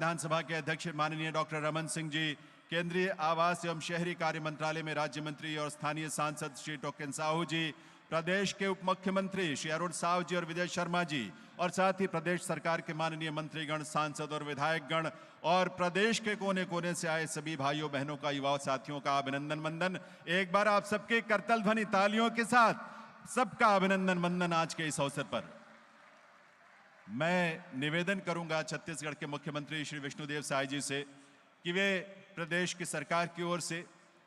विधानसभा के अध्यक्ष माननीय डॉक्टर रमन सिंह जी, केंद्रीय आवास एवं शहरी कार्य मंत्रालय में राज्य मंत्री और स्थानीय सांसद श्री टोकन साहू जी, प्रदेश के उप मुख्यमंत्री श्री अरुण साव जी और विजय शर्मा जी, और साथ ही प्रदेश सरकार के माननीय मंत्रीगण, सांसद और विधायकगण और प्रदेश के कोने कोने से आए सभी भाइयों बहनों का, युवा साथियों का अभिनंदन वंदन। एक बार आप सबके करतल ध्वनि तालियों के साथ सबका अभिनंदन वंदन। आज के इस अवसर पर मैं निवेदन करूंगा छत्तीसगढ़ के मुख्यमंत्री श्री विष्णुदेव साय जी से कि वे प्रदेश की सरकार की ओर से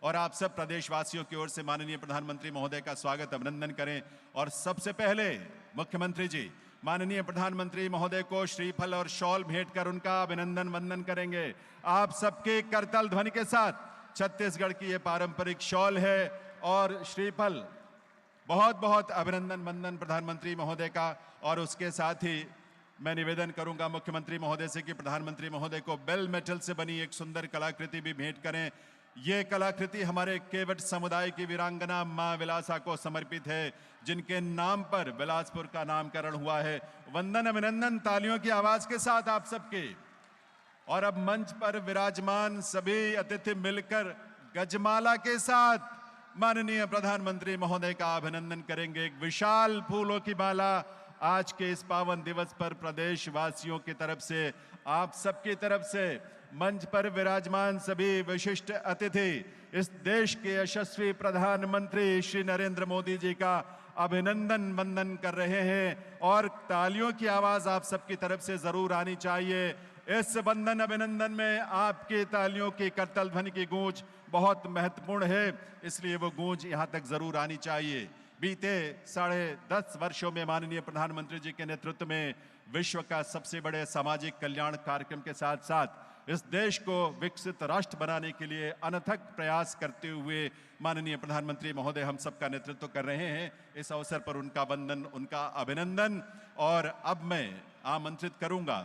और आप सब प्रदेशवासियों की ओर से माननीय प्रधानमंत्री महोदय का स्वागत अभिनंदन करें। और सबसे पहले मुख्यमंत्री जी माननीय प्रधानमंत्री महोदय को श्रीफल और शॉल भेंट कर उनका अभिनंदन वंदन करेंगे। आप सबके करतल ध्वनि के साथ छत्तीसगढ़ की ये पारंपरिक शॉल है और श्रीफल। बहुत बहुत अभिनंदन वंदन प्रधानमंत्री महोदय का। और उसके साथ ही मैं निवेदन करूंगा मुख्यमंत्री महोदय से कि प्रधानमंत्री महोदय को बेल मेटल से बनी एक सुंदर कलाकृति भी भेंट करें। ये कलाकृति हमारे केवट समुदाय की वीरांगना मां विलासा को समर्पित है, जिनके नाम पर बिलासपुर का नामकरण हुआ है। वंदन अभिनंदन तालियों की आवाज के साथ आप सबके। और अब मंच पर विराजमान सभी अतिथि मिलकर गजमाला के साथ माननीय प्रधानमंत्री महोदय का अभिनंदन करेंगे। एक विशाल फूलों की माला आज के इस पावन दिवस पर प्रदेशवासियों की तरफ से, आप सबकी तरफ से मंच पर विराजमान सभी विशिष्ट अतिथि इस देश के यशस्वी प्रधानमंत्री श्री नरेंद्र मोदी जी का अभिनंदन वंदन कर रहे हैं। और तालियों की आवाज आप सबकी तरफ से जरूर आनी चाहिए। इस वंदन अभिनंदन में आपकी तालियों की करतल ध्वनि की गूंज बहुत महत्वपूर्ण है, इसलिए वो गूंज यहां तक जरूर आनी चाहिए। बीते 10.5 वर्षों में माननीय प्रधानमंत्री जी के नेतृत्व में विश्व का सबसे बड़े सामाजिक कल्याण कार्यक्रम के साथ साथ इस देश को विकसित राष्ट्र बनाने के लिए अनथक प्रयास करते हुए माननीय प्रधानमंत्री महोदय हम सबका नेतृत्व कर रहे हैं। इस अवसर पर उनका वंदन, उनका अभिनंदन। और अब मैं आमंत्रित करूंगा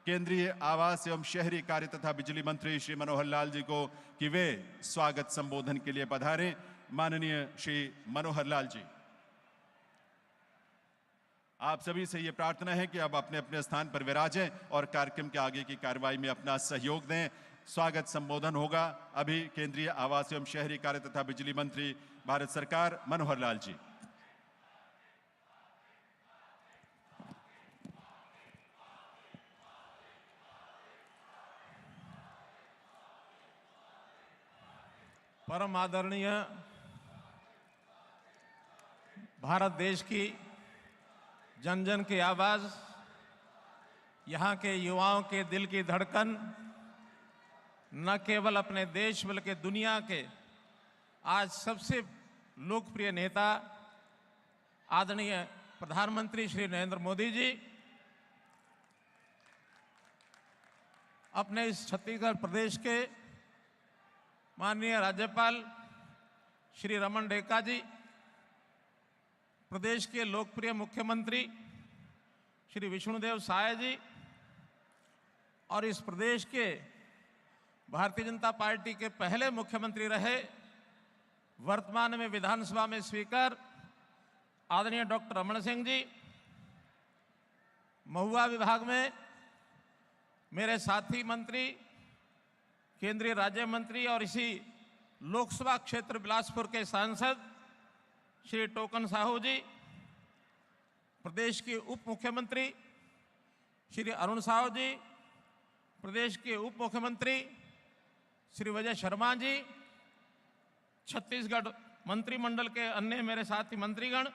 केंद्रीय आवास एवं शहरी कार्य तथा बिजली मंत्री श्री मनोहर लाल जी को कि वे स्वागत संबोधन के लिए पधारें। माननीय श्री मनोहर लाल जी, आप सभी से ये प्रार्थना है कि अब अपने अपने स्थान पर विराजें और कार्यक्रम के आगे की कार्रवाई में अपना सहयोग दें। स्वागत संबोधन होगा अभी केंद्रीय आवास एवं शहरी कार्य तथा बिजली मंत्री भारत सरकार मनोहर लाल जी। परम आदरणीय भारत देश की जन जन की आवाज, यहाँ के युवाओं के दिल की धड़कन, न केवल अपने देश बल्कि दुनिया के आज सबसे लोकप्रिय नेता आदरणीय प्रधानमंत्री श्री नरेंद्र मोदी जी अपने इस छत्तीसगढ़ प्रदेश के माननीय राज्यपाल श्री रमन डेका जी, प्रदेश के लोकप्रिय मुख्यमंत्री श्री विष्णुदेव साय जी और इस प्रदेश के भारतीय जनता पार्टी के पहले मुख्यमंत्री रहे, वर्तमान में विधानसभा में स्पीकर आदरणीय डॉक्टर रमन सिंह जी, महुआ विभाग में मेरे साथी मंत्री, केंद्रीय राज्य मंत्री और इसी लोकसभा क्षेत्र बिलासपुर के सांसद श्री टोकन साहू जी, प्रदेश के उप मुख्यमंत्री श्री अरुण साव जी, प्रदेश के उप मुख्यमंत्री श्री विजय शर्मा जी, छत्तीसगढ़ मंत्रिमंडल के अन्य मेरे साथी मंत्रीगण,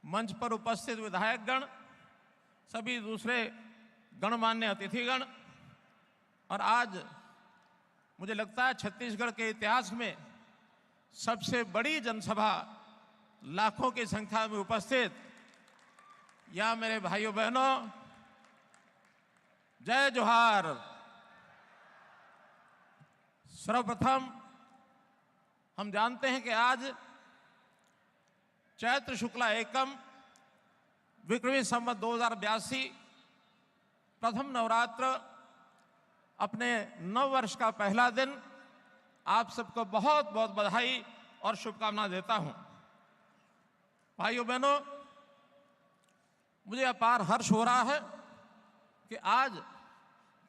मंच पर उपस्थित विधायकगण, सभी दूसरे गणमान्य अतिथिगण, और आज मुझे लगता है छत्तीसगढ़ के इतिहास में सबसे बड़ी जनसभा लाखों की संख्या में उपस्थित या मेरे भाइयों बहनों, जय जोहार। सर्वप्रथम हम जानते हैं कि आज चैत्र शुक्ला एकम विक्रमी संवत 2082 प्रथम नवरात्र अपने नव वर्ष का पहला दिन। आप सबको बहुत बहुत बधाई और शुभकामना देता हूं। भाइयों बहनों, मुझे अपार हर्ष हो रहा है कि आज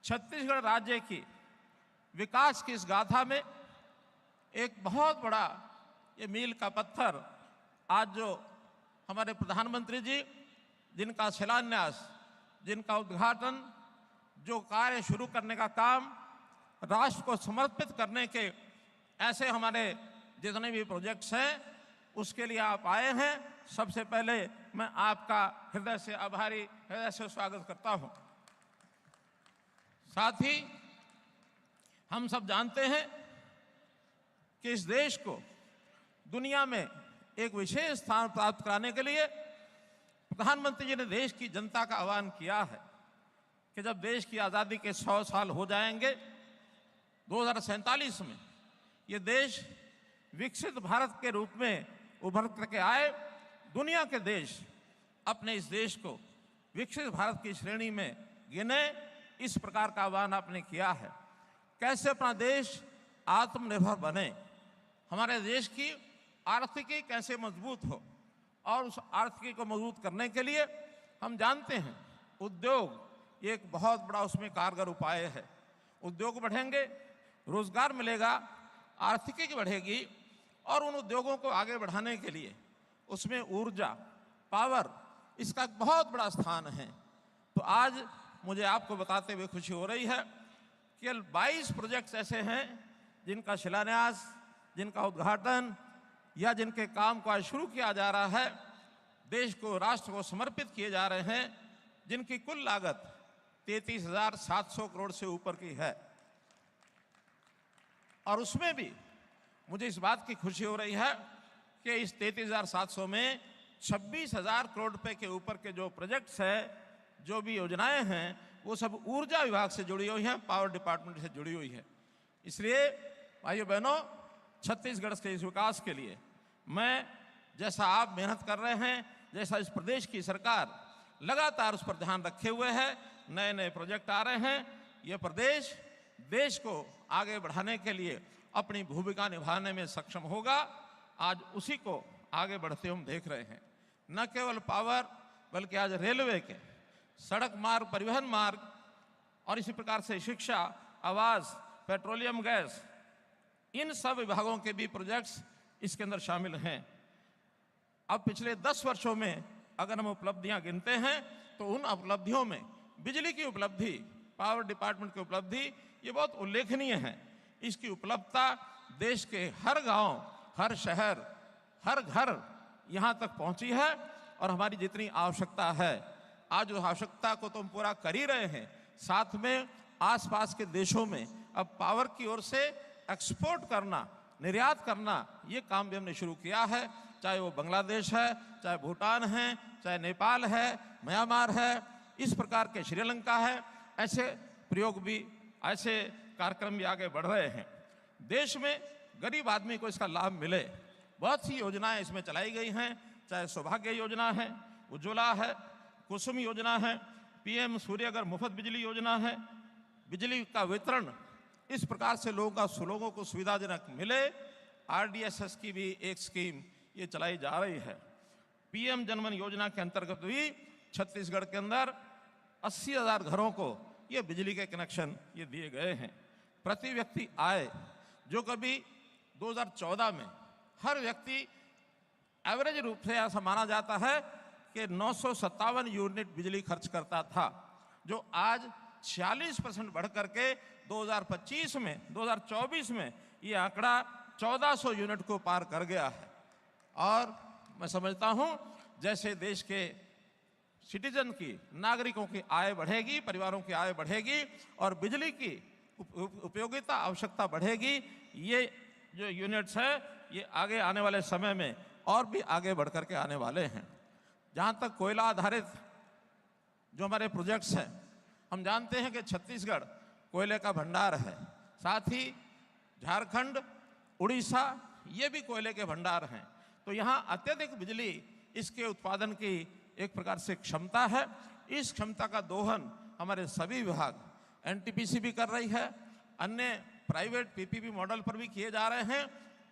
छत्तीसगढ़ राज्य की विकास की इस गाथा में एक बहुत बड़ा ये मील का पत्थर आज जो हमारे प्रधानमंत्री जी, जिनका शिलान्यास, जिनका उद्घाटन, जो कार्य शुरू करने का काम राष्ट्र को समर्पित करने के ऐसे हमारे जितने भी प्रोजेक्ट्स हैं, उसके लिए आप आए हैं। सबसे पहले मैं आपका हृदय से आभारी, हृदय से स्वागत करता हूं। साथ ही हम सब जानते हैं कि इस देश को दुनिया में एक विशेष स्थान प्राप्त कराने के लिए प्रधानमंत्री जी ने देश की जनता का आह्वान किया है कि जब देश की आज़ादी के 100 साल हो जाएंगे, 2047 में ये देश विकसित भारत के रूप में उभर करके आए, दुनिया के देश अपने इस देश को विकसित भारत की श्रेणी में गिने, इस प्रकार का आह्वान आपने किया है। कैसे अपना देश आत्मनिर्भर बने, हमारे देश की आर्थिकी कैसे मजबूत हो, और उस आर्थिकी को मजबूत करने के लिए हम जानते हैं उद्योग एक बहुत बड़ा उसमें कारगर उपाय है। उद्योग बढ़ेंगे, रोजगार मिलेगा, आर्थिकी बढ़ेगी, और उन उद्योगों को आगे बढ़ाने के लिए उसमें ऊर्जा, पावर, इसका एक बहुत बड़ा स्थान है। तो आज मुझे आपको बताते हुए खुशी हो रही है कि 22 प्रोजेक्ट्स ऐसे हैं जिनका शिलान्यास, जिनका उद्घाटन या जिनके काम को आज शुरू किया जा रहा है, देश को, राष्ट्र को समर्पित किए जा रहे हैं, जिनकी कुल लागत 33,700 करोड़ से ऊपर की है। और उसमें भी मुझे इस बात की खुशी हो रही है कि इस 33,700 में 26,000 करोड़ रुपए के ऊपर के जो प्रोजेक्ट्स हैं, जो भी योजनाएं हैं, वो सब ऊर्जा विभाग से जुड़ी हुई हैं, पावर डिपार्टमेंट से जुड़ी हुई है। इसलिए भाइयों बहनों, छत्तीसगढ़ के इस विकास के लिए मैं, जैसा आप मेहनत कर रहे हैं, जैसा इस प्रदेश की सरकार लगातार उस पर ध्यान रखे हुए है, नए नए प्रोजेक्ट आ रहे हैं, ये प्रदेश देश को आगे बढ़ाने के लिए अपनी भूमिका निभाने में सक्षम होगा। आज उसी को आगे बढ़ते हम देख रहे हैं। न केवल पावर, बल्कि आज रेलवे के, सड़क मार्ग, परिवहन मार्ग, और इसी प्रकार से शिक्षा, आवास, पेट्रोलियम गैस, इन सब विभागों के भी प्रोजेक्ट्स इसके अंदर शामिल हैं। अब पिछले 10 वर्षों में अगर हम उपलब्धियां गिनते हैं तो उन उपलब्धियों में बिजली की उपलब्धि, पावर डिपार्टमेंट की उपलब्धि, ये बहुत उल्लेखनीय है। इसकी उपलब्धता देश के हर गांव, हर शहर, हर घर यहां तक पहुंची है। और हमारी जितनी आवश्यकता है, आज उस आवश्यकता को तो हम पूरा कर ही रहे हैं, साथ में आसपास के देशों में अब पावर की ओर से एक्सपोर्ट करना, निर्यात करना, ये काम भी हमने शुरू किया है। चाहे वो बांग्लादेश है, चाहे भूटान है, चाहे नेपाल है, म्यांमार है, इस प्रकार के श्रीलंका है, ऐसे प्रयोग भी, ऐसे कार्यक्रम भी आगे बढ़ रहे हैं। देश में गरीब आदमी को इसका लाभ मिले, बहुत सी योजनाएं इसमें चलाई गई हैं, चाहे सौभाग्य योजना है, उज्ज्वला है, कुसुम योजना है, पीएम सूर्यघर मुफ्त बिजली योजना है, बिजली का वितरण इस प्रकार से लोगों को सुविधाजनक मिले। आरडीएसएस की भी एक स्कीम ये चलाई जा रही है। पीएम जनमन योजना के अंतर्गत भी छत्तीसगढ़ के अंदर 80,000 घरों को ये बिजली के कनेक्शन ये दिए गए हैं। प्रति व्यक्ति आय, जो कभी 2014 में हर व्यक्ति एवरेज रूप से ऐसा माना जाता है कि 957 यूनिट बिजली खर्च करता था, जो आज 46% बढ़ करके 2024 में ये आंकड़ा 1400 यूनिट को पार कर गया है। और मैं समझता हूं जैसे देश के सिटीजन की, नागरिकों की आय बढ़ेगी, परिवारों की आय बढ़ेगी और बिजली की उपयोगिता, आवश्यकता बढ़ेगी, ये जो यूनिट्स है ये आगे आने वाले समय में और भी आगे बढ़ करके आने वाले हैं। जहां तक कोयला आधारित जो हमारे प्रोजेक्ट्स हैं, हम जानते हैं कि छत्तीसगढ़ कोयले का भंडार है, साथ ही झारखंड, उड़ीसा, ये भी कोयले के भंडार हैं। तो यहाँ अत्यधिक बिजली, इसके उत्पादन की एक प्रकार से क्षमता है। इस क्षमता का दोहन हमारे सभी विभाग, एनटीपीसी भी कर रही है, अन्य प्राइवेट पीपीपी मॉडल पर भी किए जा रहे हैं।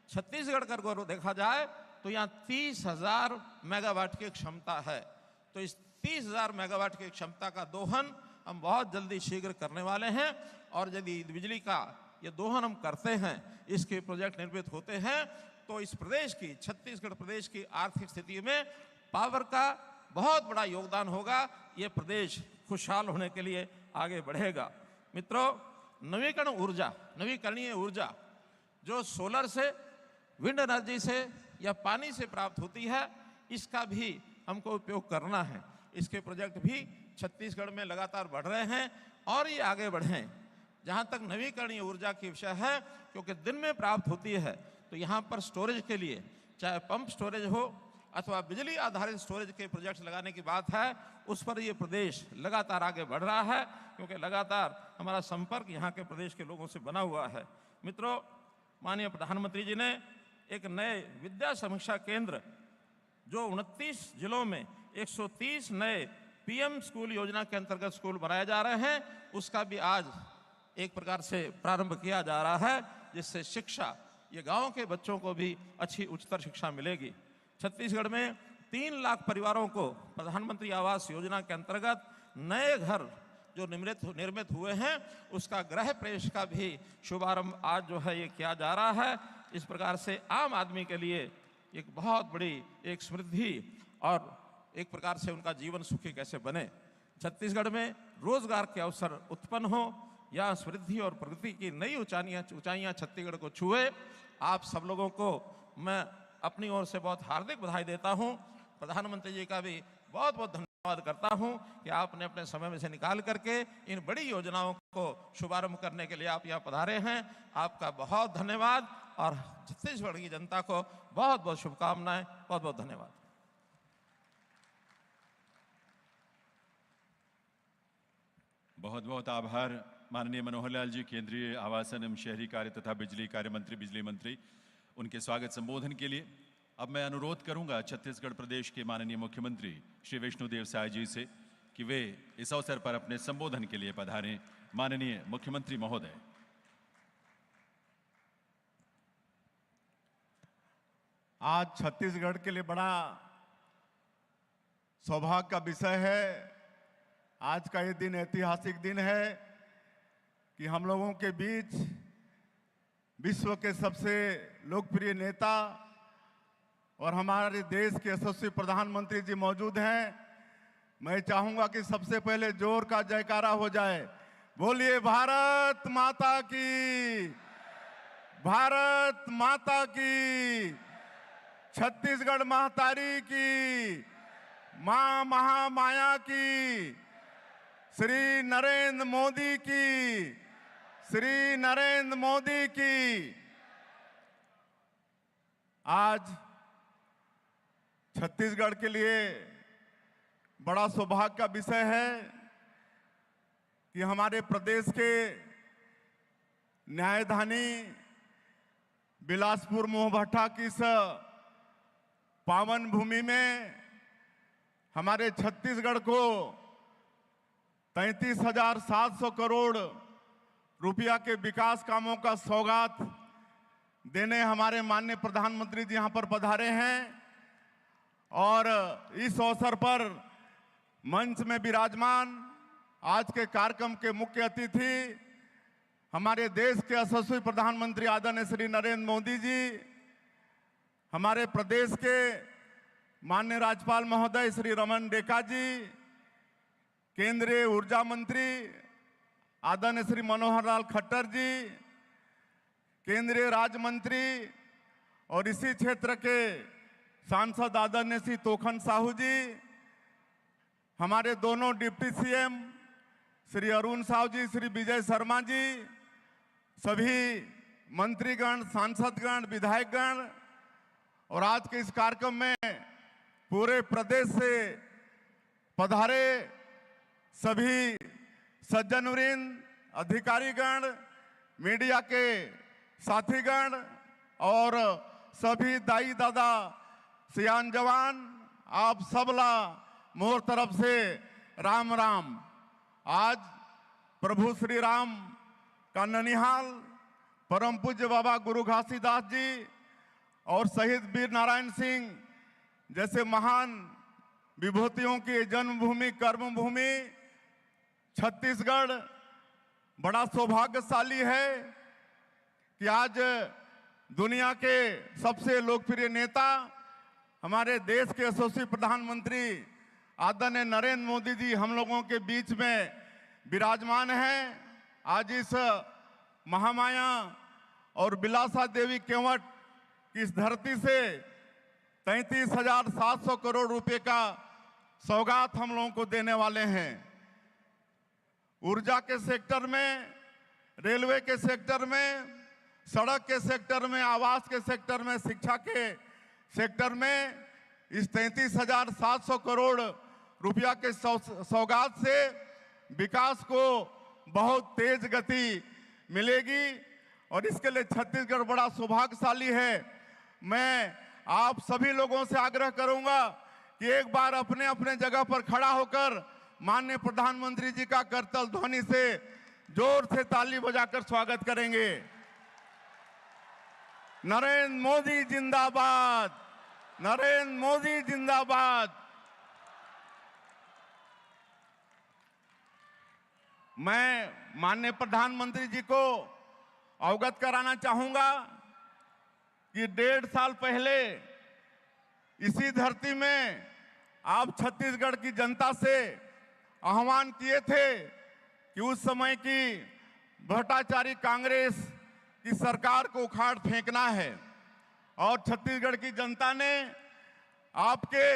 छत्तीसगढ़ का अगर देखा जाए तो यहाँ 30,000 मेगावाट की क्षमता है। तो इस 30,000 मेगावाट की क्षमता का दोहन हम बहुत जल्दी शीघ्र करने वाले हैं। और यदि बिजली का ये दोहन हम करते हैं, इसके प्रोजेक्ट निर्मित होते हैं, तो इस प्रदेश की, छत्तीसगढ़ प्रदेश की आर्थिक स्थिति में पावर का बहुत बड़ा योगदान होगा। ये प्रदेश खुशहाल होने के लिए आगे बढ़ेगा। मित्रों, नवीकरणीय ऊर्जा जो सोलर से, विंड एनर्जी से या पानी से प्राप्त होती है, इसका भी हमको उपयोग करना है। इसके प्रोजेक्ट भी छत्तीसगढ़ में लगातार बढ़ रहे हैं और ये आगे बढ़ें। जहाँ तक नवीकरणीय ऊर्जा की विषय है, क्योंकि दिन में प्राप्त होती है, तो यहाँ पर स्टोरेज के लिए चाहे पंप स्टोरेज हो अथवा बिजली आधारित स्टोरेज के प्रोजेक्ट्स लगाने की बात है, उस पर ये प्रदेश लगातार आगे बढ़ रहा है, क्योंकि लगातार हमारा संपर्क यहाँ के प्रदेश के लोगों से बना हुआ है। मित्रों, माननीय प्रधानमंत्री जी ने एक नए विद्या समीक्षा केंद्र, जो 29 जिलों में 130 नए पीएम स्कूल योजना के अंतर्गत स्कूल बनाए जा रहे हैं, उसका भी आज एक प्रकार से प्रारंभ किया जा रहा है, जिससे शिक्षा, ये गांव के बच्चों को भी अच्छी उच्चतर शिक्षा मिलेगी। छत्तीसगढ़ में 3 लाख परिवारों को प्रधानमंत्री आवास योजना के अंतर्गत नए घर जो निर्मित हुए हैं, उसका गृह प्रवेश का भी शुभारंभ आज जो है ये किया जा रहा है। इस प्रकार से आम आदमी के लिए एक बहुत बड़ी एक समृद्धि और एक प्रकार से उनका जीवन सुखी कैसे बने, छत्तीसगढ़ में रोजगार के अवसर उत्पन्न हो, या समृद्धि और प्रगति की नई ऊंचाइयां छत्तीसगढ़ को छुए। आप सब लोगों को मैं अपनी ओर से बहुत हार्दिक बधाई देता हूं। प्रधानमंत्री जी का भी बहुत बहुत धन्यवाद करता हूं कि आपने अपने समय में से निकाल करके इन बड़ी योजनाओं को शुभारंभ करने के लिए आप यहाँ पधारे हैं। आपका बहुत धन्यवाद और छत्तीसगढ़ की जनता को बहुत बहुत शुभकामनाएं। बहुत बहुत धन्यवाद। बहुत बहुत आभार माननीय मनोहर लाल जी, केंद्रीय आवासन एवं शहरी कार्य तथा बिजली कार्य मंत्री, बिजली मंत्री, उनके स्वागत संबोधन के लिए। अब मैं अनुरोध करूंगा छत्तीसगढ़ प्रदेश के माननीय मुख्यमंत्री श्री विष्णुदेव साय जी से कि वे इस अवसर पर अपने संबोधन के लिए पधारें। माननीय मुख्यमंत्री महोदय। आज छत्तीसगढ़ के लिए बड़ा सौभाग्य का विषय है। आज का ये दिन ऐतिहासिक दिन है कि हम लोगों के बीच विश्व के सबसे लोकप्रिय नेता और हमारे देश के यशस्वी प्रधानमंत्री जी मौजूद हैं। मैं चाहूंगा कि सबसे पहले जोर का जयकारा हो जाए। बोलिए भारत माता की, भारत माता की, छत्तीसगढ़ महतारी की, मां महामाया की, श्री नरेंद्र मोदी की, श्री नरेंद्र मोदी की। आज छत्तीसगढ़ के लिए बड़ा सौभाग्य का विषय है कि हमारे प्रदेश के न्यायधानी बिलासपुर मोहभट्टा की इस पावन भूमि में हमारे छत्तीसगढ़ को 33,700 करोड़ रुपया के विकास कामों का सौगात देने हमारे माननीय प्रधानमंत्री जी यहाँ पर पधारे हैं। और इस अवसर पर मंच में विराजमान आज के कार्यक्रम के मुख्य अतिथि हमारे देश के यशस्वी प्रधानमंत्री आदरणीय श्री नरेंद्र मोदी जी, हमारे प्रदेश के माननीय राज्यपाल महोदय श्री रमन डेका जी, केंद्रीय ऊर्जा मंत्री आदरणीय श्री मनोहर लाल खट्टर जी, केंद्रीय राज्य मंत्री और इसी क्षेत्र के सांसद आदरणीय श्री तोखन साहू जी, हमारे दोनों डिप्टी सीएम श्री अरुण साहू जी, श्री विजय शर्मा जी, सभी मंत्रीगण, सांसदगण, विधायकगण और आज के इस कार्यक्रम में पूरे प्रदेश से पधारे सभी सज्जनवृंद, अधिकारीगण, मीडिया के साथीगण और सभी दाई दादा, सियान जवान, आप सबला मोर तरफ से राम राम। आज प्रभु श्री राम का ननिहाल परम पूज्य बाबा गुरु घासीदास जी और शहीद वीर नारायण सिंह जैसे महान विभूतियों की जन्मभूमि, कर्मभूमि छत्तीसगढ़ बड़ा सौभाग्यशाली है कि आज दुनिया के सबसे लोकप्रिय नेता हमारे देश के यशस्वी प्रधानमंत्री आदरणीय नरेंद्र मोदी जी हम लोगों के बीच में विराजमान हैं। आज इस महामाया और बिलासा देवी केवट की इस धरती से 33,700 करोड़ रुपए का सौगात हम लोगों को देने वाले हैं। ऊर्जा के सेक्टर में, रेलवे के सेक्टर में, सड़क के सेक्टर में, आवास के सेक्टर में, शिक्षा के सेक्टर में इस 33,700 करोड़ रुपया के सौगात से विकास को बहुत तेज गति मिलेगी और इसके लिए छत्तीसगढ़ बड़ा सौभाग्यशाली है। मैं आप सभी लोगों से आग्रह करूंगा कि एक बार अपने अपने जगह पर खड़ा होकर माननीय प्रधानमंत्री जी का करतल ध्वनि से जोर से ताली बजाकर स्वागत करेंगे। नरेंद्र मोदी जिंदाबाद, नरेंद्र मोदी जिंदाबाद। मैं माननीय प्रधानमंत्री जी को अवगत कराना चाहूंगा कि 1.5 साल पहले इसी धरती में आप छत्तीसगढ़ की जनता से आह्वान किए थे कि उस समय की भ्रष्टाचारी कांग्रेस की सरकार को उखाड़ फेंकना है और छत्तीसगढ़ की जनता ने आपके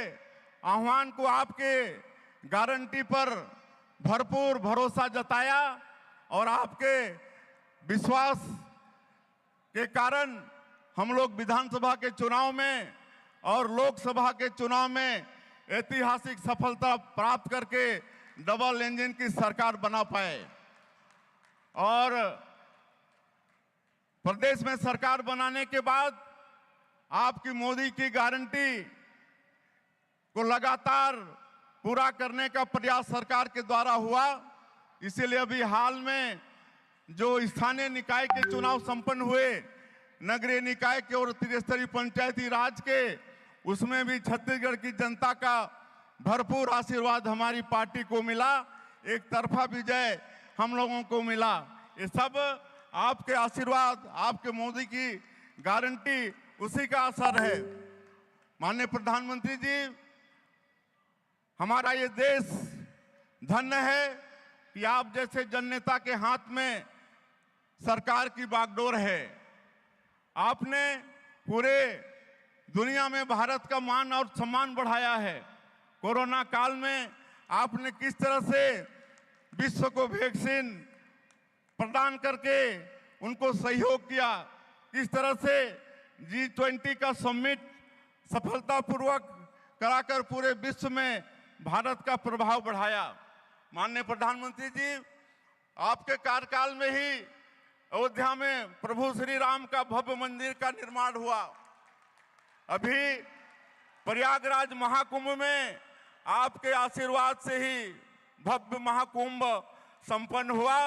आह्वान को, आपके गारंटी पर भरपूर भरोसा जताया और आपके विश्वास के कारण हम लोग विधानसभा के चुनाव में और लोकसभा के चुनाव में ऐतिहासिक सफलता प्राप्त करके डबल इंजन की सरकार बना पाए और प्रदेश में सरकार बनाने के बाद आपकी मोदी की गारंटी को लगातार पूरा करने का प्रयास सरकार के द्वारा हुआ। इसीलिए अभी हाल में जो स्थानीय निकाय के चुनाव संपन्न हुए, नगरीय निकाय के और त्रिस्तरीय पंचायती राज के, उसमें भी छत्तीसगढ़ की जनता का भरपूर आशीर्वाद हमारी पार्टी को मिला। एक तरफा विजय हम लोगों को मिला। ये सब आपके आशीर्वाद, आपके मोदी की गारंटी, उसी का असर है। माननीय प्रधानमंत्री जी, हमारा ये देश धन्य है कि आप जैसे जननेता के हाथ में सरकार की बागडोर है। आपने पूरे दुनिया में भारत का मान और सम्मान बढ़ाया है। कोरोना काल में आपने किस तरह से विश्व को वैक्सीन प्रदान करके उनको सहयोग किया, किस तरह से G20 का समिट सफलतापूर्वक कराकर पूरे विश्व में भारत का प्रभाव बढ़ाया। माननीय प्रधानमंत्री जी, आपके कार्यकाल में ही अयोध्या में प्रभु श्री राम का भव्य मंदिर का निर्माण हुआ। अभी प्रयागराज महाकुंभ में आपके आशीर्वाद से ही भव्य महाकुंभ संपन्न हुआ,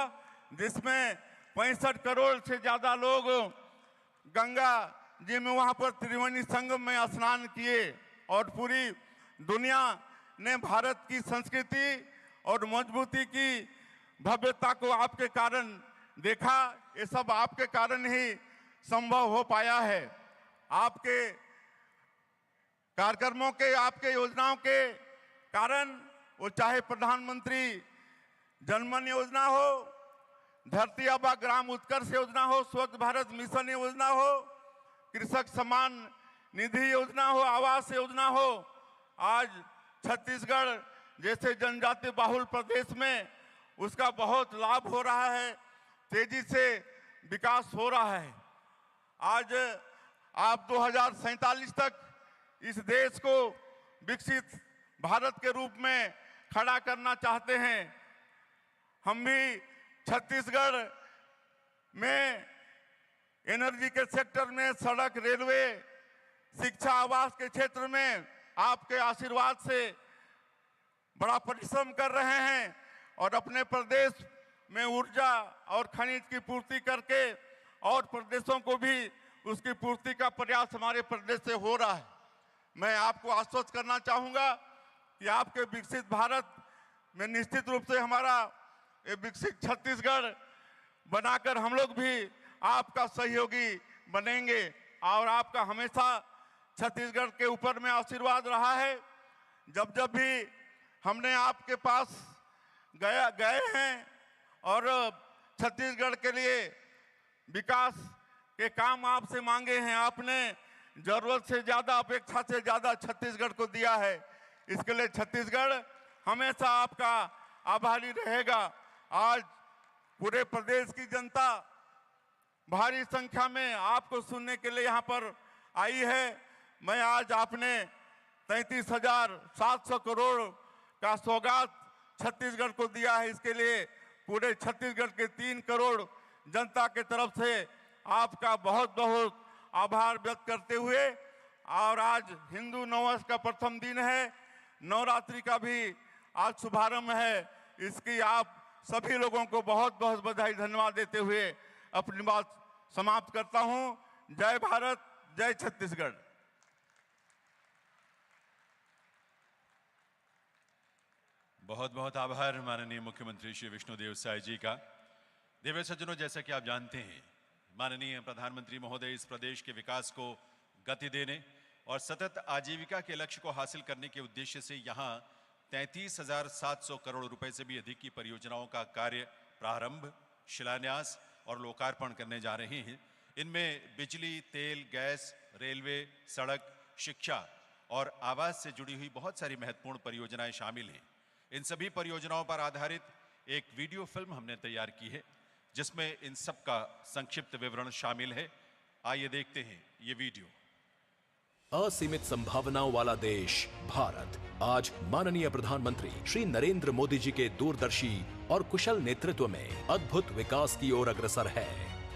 जिसमें 65 करोड़ से ज्यादा लोग गंगा जी में वहां पर त्रिवेणी संगम में स्नान किए और पूरी दुनिया ने भारत की संस्कृति और मजबूती की भव्यता को आपके कारण देखा। ये सब आपके कारण ही संभव हो पाया है। आपके कार्यक्रमों के, आपके योजनाओं के कारण, वो चाहे प्रधानमंत्री जनमन योजना हो, धरती आबा ग्राम उत्कर्ष योजना हो, स्वच्छ भारत मिशन योजना हो, कृषक सम्मान निधि योजना हो, आवास योजना हो, आज छत्तीसगढ़ जैसे जनजाति बाहुल प्रदेश में उसका बहुत लाभ हो रहा है, तेजी से विकास हो रहा है। आज आप 2047 तक इस देश को विकसित भारत के रूप में खड़ा करना चाहते हैं। हम भी छत्तीसगढ़ में एनर्जी के सेक्टर में, सड़क, रेलवे, शिक्षा, आवास के क्षेत्र में आपके आशीर्वाद से बड़ा परिश्रम कर रहे हैं और अपने प्रदेश में ऊर्जा और खनिज की पूर्ति करके और प्रदेशों को भी उसकी पूर्ति का प्रयास हमारे प्रदेश से हो रहा है। मैं आपको आश्वस्त करना चाहूंगा कि आपके विकसित भारत में निश्चित रूप से हमारा ये विकसित छत्तीसगढ़ बनाकर हम लोग भी आपका सहयोगी बनेंगे और आपका हमेशा छत्तीसगढ़ के ऊपर में आशीर्वाद रहा है। जब जब भी हमने आपके पास गए हैं और छत्तीसगढ़ के लिए विकास के काम आपसे मांगे हैं, आपने जरूरत से ज्यादा, अपेक्षा से ज्यादा छत्तीसगढ़ को दिया है। इसके लिए छत्तीसगढ़ हमेशा आपका आभारी रहेगा। आज पूरे प्रदेश की जनता भारी संख्या में आपको सुनने के लिए यहाँ पर आई है। मैं आज आपने 33,700 करोड़ का सौगात छत्तीसगढ़ को दिया है, इसके लिए पूरे छत्तीसगढ़ के 3 करोड़ जनता के तरफ से आपका बहुत बहुत आभार व्यक्त करते हुए, और आज हिंदू नववर्ष का प्रथम दिन है, नवरात्रि का भी आज शुभारंभ है। इसकी आप सभी लोगों को बहुत बहुत बधाई धन्यवाद देते हुए अपनी बात समाप्त करता हूं। जय भारत, जय छत्तीसगढ़। बहुत बहुत आभार माननीय मुख्यमंत्री श्री विष्णुदेव साय जी का। देव सज्जनों, जैसा कि आप जानते हैं, माननीय प्रधानमंत्री महोदय इस प्रदेश के विकास को गति देने और सतत आजीविका के लक्ष्य को हासिल करने के उद्देश्य से यहाँ 33,700 करोड़ रुपए से भी अधिक की परियोजनाओं का कार्य प्रारंभ, शिलान्यास और लोकार्पण करने जा रहे हैं। इनमें बिजली, तेल, गैस, रेलवे, सड़क, शिक्षा और आवास से जुड़ी हुई बहुत सारी महत्वपूर्ण परियोजनाएं शामिल हैं। इन सभी परियोजनाओं पर आधारित एक वीडियो फिल्म हमने तैयार की है, जिसमें इन सब का संक्षिप्त विवरण शामिल है। आइए देखते हैं ये वीडियो। असीमित संभावनाओं वाला देश भारत आज माननीय प्रधानमंत्री श्री नरेंद्र मोदी जी के दूरदर्शी और कुशल नेतृत्व में अद्भुत विकास की ओर अग्रसर है।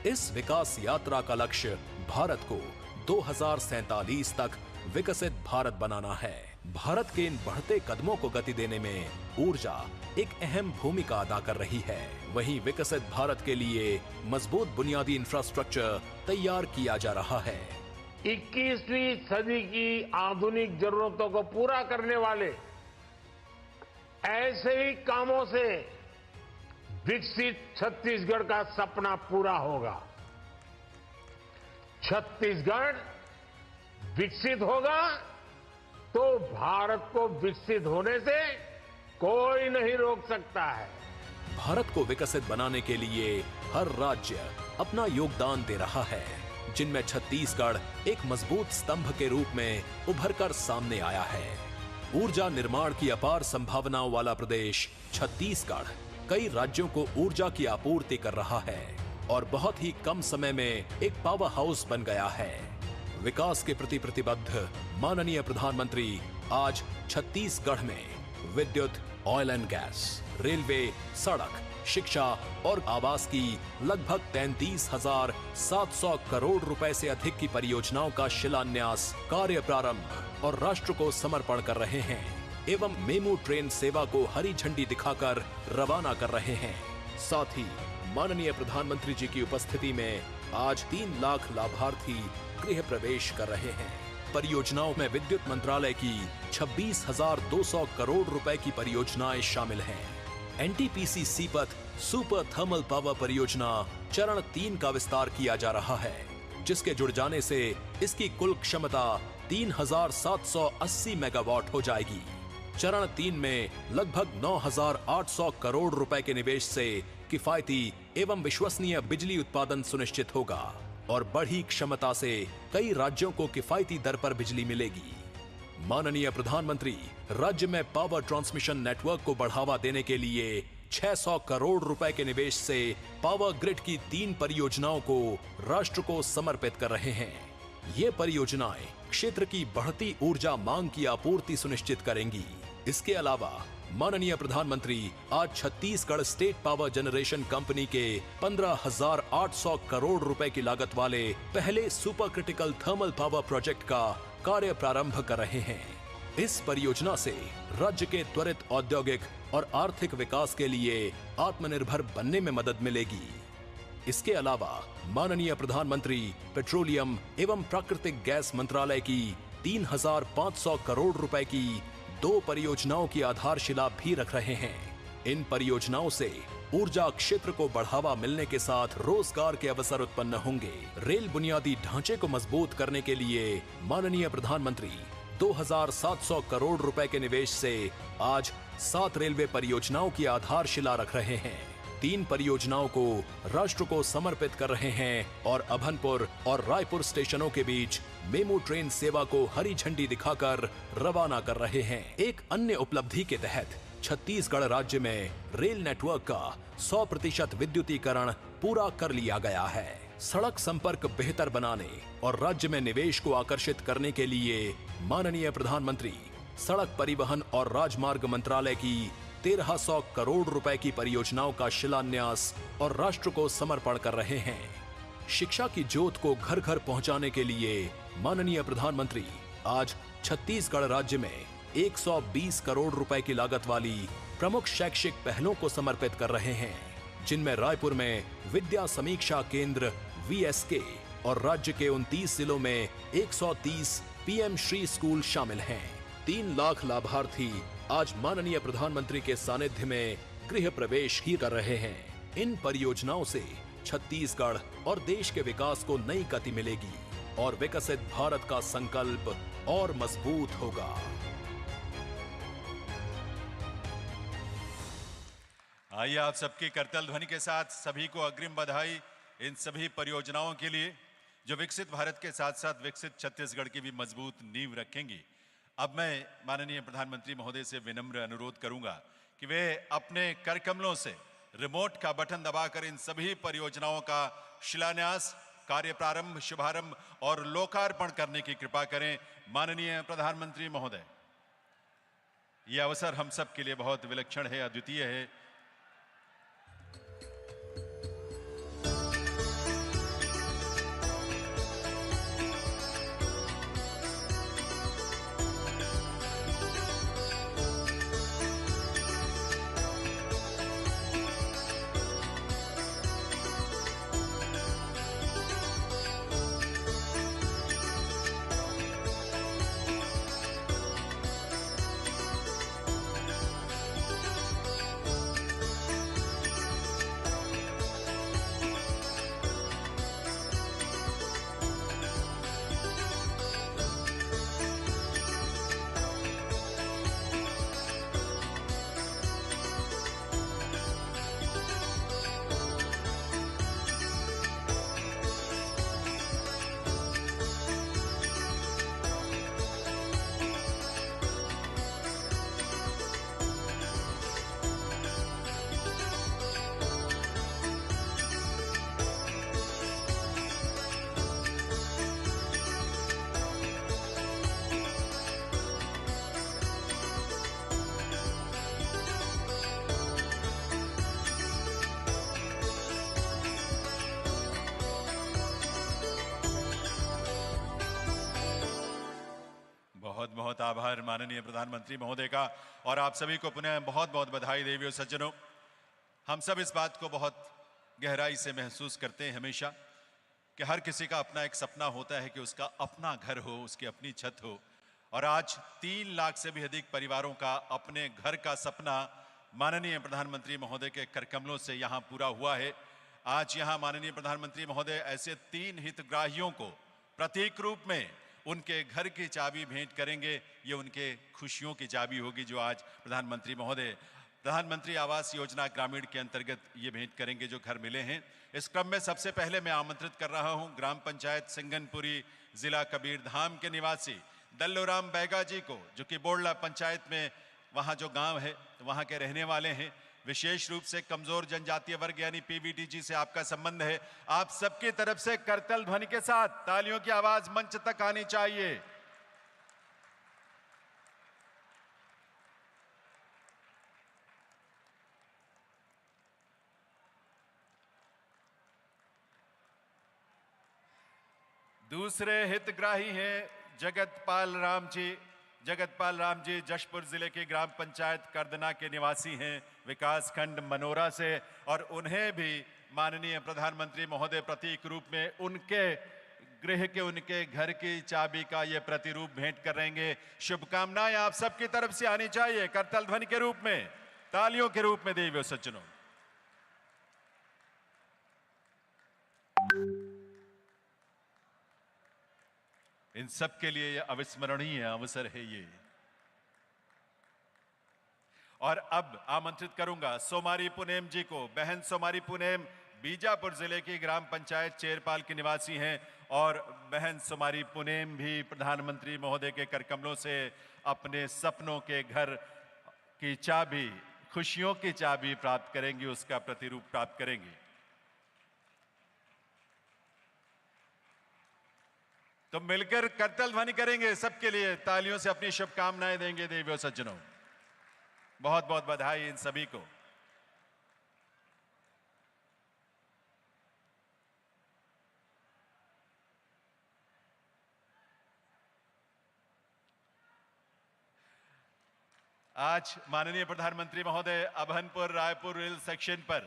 इस विकास यात्रा का लक्ष्य भारत को 2047 तक विकसित भारत बनाना है। भारत के इन बढ़ते कदमों को गति देने में ऊर्जा एक अहम भूमिका अदा कर रही है। वहीं विकसित भारत के लिए मजबूत बुनियादी इंफ्रास्ट्रक्चर तैयार किया जा रहा है। 21वीं सदी की आधुनिक जरूरतों को पूरा करने वाले ऐसे ही कामों से विकसित छत्तीसगढ़ का सपना पूरा होगा। छत्तीसगढ़ विकसित होगा तो भारत को विकसित होने से कोई नहीं रोक सकता है। भारत को विकसित बनाने के लिए हर राज्य अपना योगदान दे रहा है, जिनमें छत्तीसगढ़ एक मजबूत स्तंभ के रूप में उभरकर सामने आया है। ऊर्जा निर्माण की अपार संभावनाओं वाला प्रदेश छत्तीसगढ़ कई राज्यों को ऊर्जा की आपूर्ति कर रहा है और बहुत ही कम समय में एक पावर हाउस बन गया है। विकास के प्रति प्रतिबद्ध माननीय प्रधानमंत्री आज छत्तीसगढ़ में विद्युत, ऑयल एंड गैस, रेलवे, सड़क, शिक्षा और आवास की लगभग 33,700 करोड़ रुपए से अधिक की परियोजनाओं का शिलान्यास, कार्य प्रारंभ और राष्ट्र को समर्पण कर रहे हैं एवं मेमू ट्रेन सेवा को हरी झंडी दिखाकर रवाना कर रहे हैं। साथ ही माननीय प्रधानमंत्री जी की उपस्थिति में आज 3 लाख लाभार्थी गृह प्रवेश कर रहे हैं। परियोजनाओं में विद्युत मंत्रालय की 26,200 करोड़ रुपए की परियोजनाएं शामिल हैं। NTPC Sipat super thermal power परियोजना चरण 3 का विस्तार किया जा रहा है, जिसके जुड़ जाने से इसकी कुल क्षमता 3,780 मेगावाट हो जाएगी। चरण 3 में लगभग 9,800 करोड़ रुपए के निवेश से किफायती एवं विश्वसनीय बिजली उत्पादन सुनिश्चित होगा और बढ़ी क्षमता से कई राज्यों को किफायती दर पर बिजली मिलेगी। माननीय प्रधानमंत्री राज्य में पावर ट्रांसमिशन नेटवर्क को बढ़ावा देने के लिए 600 करोड़ रुपए के निवेश से पावर ग्रिड की 3 परियोजनाओं को राष्ट्र को समर्पित कर रहे हैं। ये परियोजनाएं क्षेत्र की बढ़ती ऊर्जा मांग की आपूर्ति सुनिश्चित करेंगी। इसके अलावा माननीय प्रधानमंत्री आज Chhattisgarh state power generation company के 15,800 करोड़ रुपए की लागत वाले पहले super critical thermal power project का कार्य प्रारंभ कर रहे हैं। इस परियोजना से राज्य के त्वरित औद्योगिक और आर्थिक विकास के लिए आत्मनिर्भर बनने में मदद मिलेगी। इसके अलावा माननीय प्रधानमंत्री पेट्रोलियम एवं प्राकृतिक गैस मंत्रालय की 3,500 करोड़ रुपए की 2 परियोजनाओं की आधारशिला भी रख रहे हैं। इन परियोजनाओं से ऊर्जा क्षेत्र को बढ़ावा मिलने के साथ रोजगार के अवसर उत्पन्न होंगे। रेल बुनियादी ढांचे को मजबूत करने के लिए माननीय प्रधानमंत्री 2700 करोड़ रुपए के निवेश से आज 7 रेलवे परियोजनाओं की आधारशिला रख रहे हैं। 3 परियोजनाओं को राष्ट्र को समर्पित कर रहे हैं और अभनपुर और रायपुर स्टेशनों के बीच मेमू ट्रेन सेवा को हरी झंडी दिखाकर रवाना कर रहे हैं। एक अन्य उपलब्धि के तहत छत्तीसगढ़ राज्य में रेल नेटवर्क का 100% विद्युतीकरण पूरा कर लिया गया है। सड़क संपर्क बेहतर बनाने और राज्य में निवेश को आकर्षित करने के लिए माननीय प्रधानमंत्री सड़क परिवहन और राजमार्ग मंत्रालय की 1300 करोड़ रुपए की परियोजनाओं का शिलान्यास और राष्ट्र को समर्पण कर रहे हैं। शिक्षा की ज्योत को घर घर पहुंचाने के लिए माननीय प्रधानमंत्री आज छत्तीसगढ़ राज्य में 120 करोड़ रुपए की लागत वाली प्रमुख शैक्षिक पहलों को समर्पित कर रहे हैं, जिनमें रायपुर में विद्या समीक्षा केंद्र VSK और राज्य के 29 जिलों में 130 PM श्री स्कूल शामिल हैं। 3 लाख लाभार्थी आज माननीय प्रधानमंत्री के सानिध्य में गृह प्रवेश ही कर रहे हैं। इन परियोजनाओं से छत्तीसगढ़ और देश के विकास को नई गति मिलेगी और विकसित भारत का संकल्प और मजबूत होगा। आइए आप सबकी करतल ध्वनि के साथ सभी को अग्रिम बधाई इन सभी परियोजनाओं के लिए जो विकसित भारत के साथ साथ विकसित छत्तीसगढ़ की भी मजबूत नींव रखेंगी। अब मैं माननीय प्रधानमंत्री महोदय से विनम्र अनुरोध करूंगा कि वे अपने कर कमलों से रिमोट का बटन दबाकर इन सभी परियोजनाओं का शिलान्यास, कार्य प्रारंभ, शुभारंभ और लोकार्पण करने की कृपा करें। माननीय प्रधानमंत्री महोदय, यह अवसर हम सब के लिए बहुत विलक्षण है, अद्वितीय है। बहुत बहुत आभार माननीय प्रधानमंत्री महोदय का और आप सभी को पुनः बहुत बहुत बधाई देवियों सज्जनों। हम सब इस बात को बहुत गहराई से महसूस करते हैं हमेशा कि हर किसी का अपना एक सपना होता है कि उसका अपना घर हो, उसकी अपनी छत हो, और आज 3 लाख से भी अधिक परिवारों का अपने घर का सपना माननीय प्रधानमंत्री महोदय के करकमलों से यहाँ पूरा हुआ है। आज यहाँ माननीय प्रधानमंत्री महोदय ऐसे 3 हितग्राहियों को प्रतीक रूप में उनके घर की चाबी भेंट करेंगे। ये उनके खुशियों की चाबी होगी जो आज प्रधानमंत्री महोदय प्रधानमंत्री आवास योजना ग्रामीण के अंतर्गत ये भेंट करेंगे जो घर मिले हैं। इस क्रम में सबसे पहले मैं आमंत्रित कर रहा हूं ग्राम पंचायत सिंगनपुरी, जिला कबीरधाम के निवासी दल्लूराम बैगा जी को, जो कि बोड़ला पंचायत में वहाँ जो गांव है वहाँ के रहने वाले हैं। विशेष रूप से कमजोर जनजातीय वर्ग यानी PVTG से आपका संबंध है। आप सबकी तरफ से करतल ध्वनि के साथ तालियों की आवाज मंच तक आनी चाहिए। दूसरे हितग्राही हैं जगतपाल राम जी जशपुर जिले के ग्राम पंचायत करदना के निवासी हैं, विकास खंड मनोरा से, और उन्हें भी माननीय प्रधानमंत्री महोदय प्रतीक रूप में उनके गृह के, उनके घर की चाबी का ये प्रतिरूप भेंट करेंगे। शुभकामनाएं आप सबकी तरफ से आनी चाहिए करतल ध्वनि के रूप में, तालियों के रूप में देवियों सज्जनों। इन सब के लिए यह अविस्मरणीय अवसर है ये। और अब आमंत्रित करूंगा सोमारी पुनेम जी को। बहन सोमारी पुनेम बीजापुर जिले की ग्राम पंचायत चेरपाल की निवासी हैं और बहन सोमारी पुनेम भी प्रधानमंत्री महोदय के करकमलों से अपने सपनों के घर की चाबी, खुशियों की चाबी प्राप्त करेंगी, उसका प्रतिरूप प्राप्त करेंगी। तो मिलकर करतल ध्वनि करेंगे, सबके लिए तालियों से अपनी शुभकामनाएं देंगे। देवियों सज्जनों, बहुत बहुत बधाई इन सभी को। आज माननीय प्रधानमंत्री महोदय अभनपुर रायपुर रेल सेक्शन पर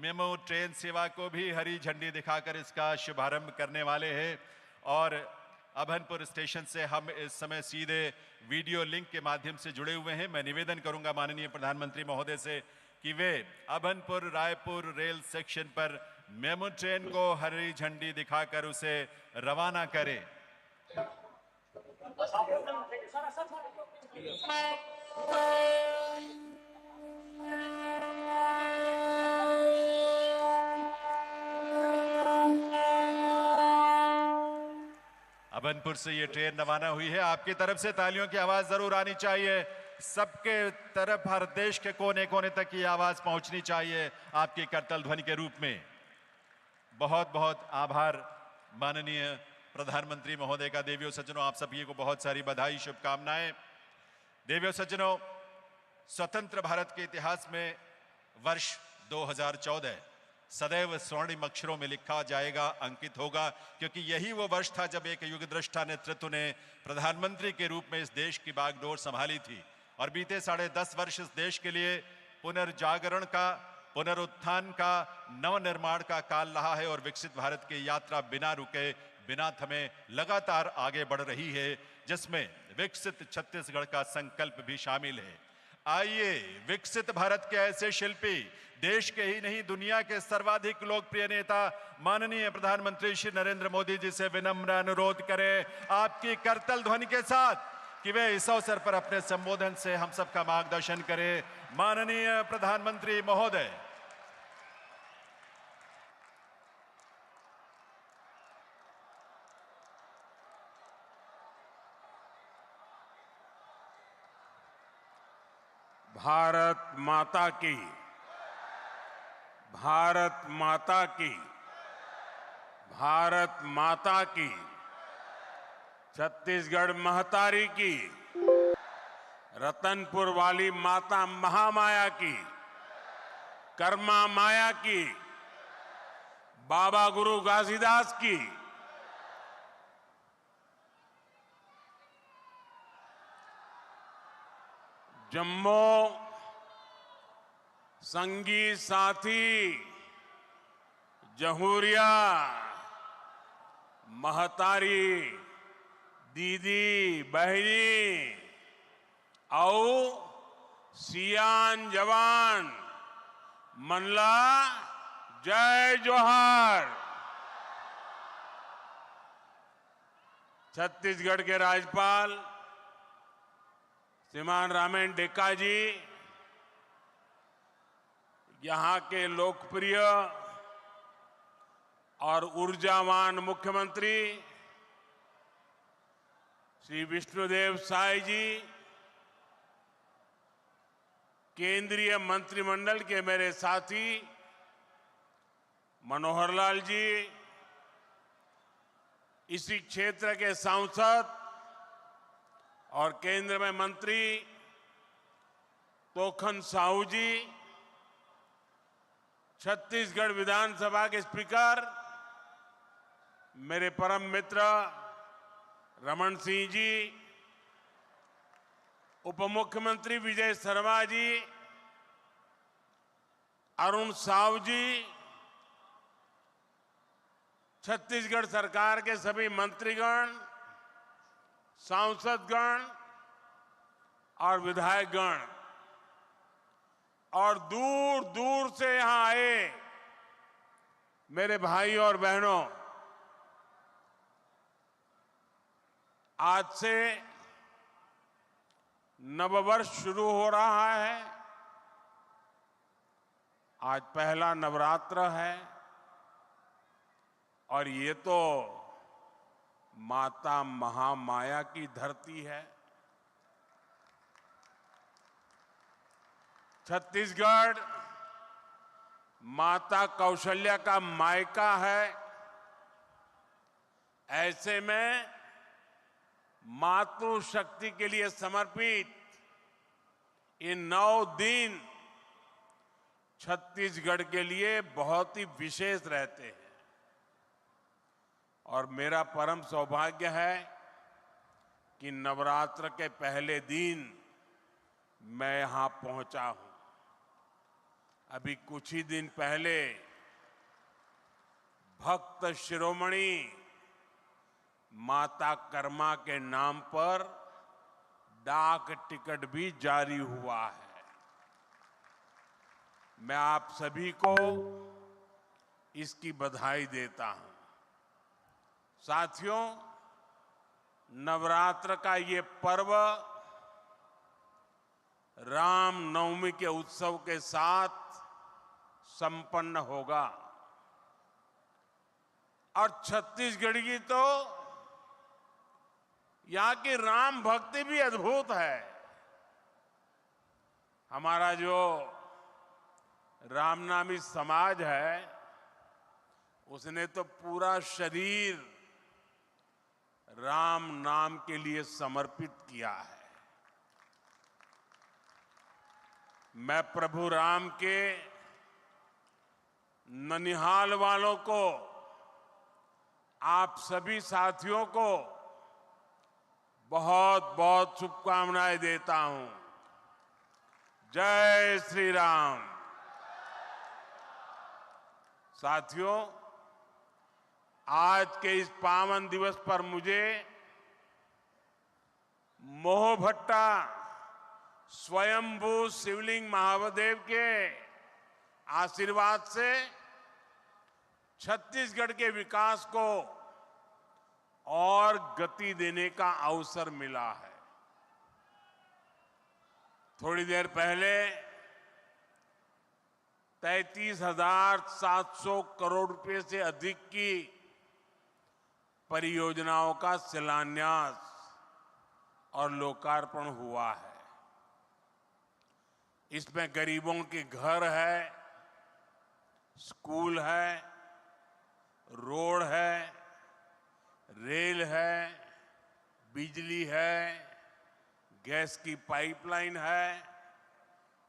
मेमो ट्रेन सेवा को भी हरी झंडी दिखाकर इसका शुभारंभ करने वाले हैं। और अभनपुर स्टेशन से हम इस समय सीधे वीडियो लिंक के माध्यम से जुड़े हुए हैं। मैं निवेदन करूंगा माननीय प्रधानमंत्री महोदय से कि वे अभनपुर रायपुर रेल सेक्शन पर मेमो ट्रेन को हरी झंडी दिखाकर उसे रवाना करें। अभनपुर से ये ट्रेन रवाना हुई है। आपकी तरफ से तालियों की आवाज जरूर आनी चाहिए। सबके तरफ, हर देश के कोने कोने तक ये आवाज पहुंचनी चाहिए आपकी करतल ध्वनि के रूप में। बहुत बहुत आभार माननीय प्रधानमंत्री महोदय का। देवियों सज्जनों, आप सभी को बहुत सारी बधाई, शुभकामनाएं। देवियों सज्जनों, स्वतंत्र भारत के इतिहास में वर्ष 2014 सदैव स्वर्णिम अक्षरों में लिखा जाएगा, अंकित होगा, क्योंकि यही वो वर्ष था जब एक युगदृष्टा नेतृत्व ने प्रधानमंत्री के रूप में इस देश की बागडोर संभाली थी। और बीते 10.5 वर्ष इस देश के लिए पुनर्जागरण का, पुनरुत्थान का, नवनिर्माण का काल रहा है। और विकसित भारत की यात्रा बिना रुके, बिना थमे लगातार आगे बढ़ रही है, जिसमें विकसित छत्तीसगढ़ का संकल्प भी शामिल है। आइए विकसित भारत के ऐसे शिल्पी, देश के ही नहीं दुनिया के सर्वाधिक लोकप्रिय नेता माननीय प्रधानमंत्री श्री नरेंद्र मोदी जी से विनम्र अनुरोध करें आपकी करतल ध्वनि के साथ कि वे इस अवसर पर अपने संबोधन से हम सबका मार्गदर्शन करें। माननीय प्रधानमंत्री महोदय। भारत माता की, भारत माता की, भारत माता की, छत्तीसगढ़ महतारी की, रतनपुर वाली माता महामाया की, कर्मा माया की, बाबा गुरु घासीदास की, जम्मो संगी साथी, जहूरिया, महतारी, दीदी, बहनी और सियान जवान, मनला, जय जोहार। छत्तीसगढ़ के राज्यपाल श्रीमान रामेन डेक्का जी, यहां के लोकप्रिय और ऊर्जावान मुख्यमंत्री श्री विष्णुदेव साय जी, केंद्रीय मंत्रिमंडल के मेरे साथी मनोहर लाल जी, इसी क्षेत्र के सांसद और केंद्र में मंत्री तोखन साहू जी, छत्तीसगढ़ विधानसभा के स्पीकर मेरे परम मित्र रमन सिंह जी, उप मुख्यमंत्री विजय शर्मा जी, अरुण साव जी, छत्तीसगढ़ सरकार के सभी मंत्रीगण, सांसदगण और विधायकगण और दूर दूर से यहां आए मेरे भाई और बहनों, आज से नववर्ष शुरू हो रहा है। आज पहला नवरात्र है और ये तो माता महामाया की धरती है। छत्तीसगढ़ माता कौशल्या का मायका है। ऐसे में मातृशक्ति के लिए समर्पित ये 9 दिन छत्तीसगढ़ के लिए बहुत ही विशेष रहते हैं और मेरा परम सौभाग्य है कि नवरात्र के पहले दिन मैं यहां पहुंचा हूं। अभी कुछ ही दिन पहले भक्त शिरोमणि माता कर्मा के नाम पर डाक टिकट भी जारी हुआ है। मैं आप सभी को इसकी बधाई देता हूं। साथियों, नवरात्र का ये पर्व राम नवमी के उत्सव के साथ संपन्न होगा और छत्तीसगढ़ की तो यहां की राम भक्ति भी अद्भुत है। हमारा जो रामनामी समाज है उसने तो पूरा शरीर राम नाम के लिए समर्पित किया है। मैं प्रभु राम के ननिहाल वालों को, आप सभी साथियों को बहुत बहुत शुभकामनाएं देता हूं। जय श्री राम। साथियों, आज के इस पावन दिवस पर मुझे मोहभट्टा स्वयंभू शिवलिंग महादेव के आशीर्वाद से छत्तीसगढ़ के विकास को और गति देने का अवसर मिला है। थोड़ी देर पहले 33,700 करोड़ रुपए से अधिक की परियोजनाओं का शिलान्यास और लोकार्पण हुआ है। इसमें गरीबों के घर है, स्कूल है, रोड है, रेल है, बिजली है, गैस की पाइपलाइन है,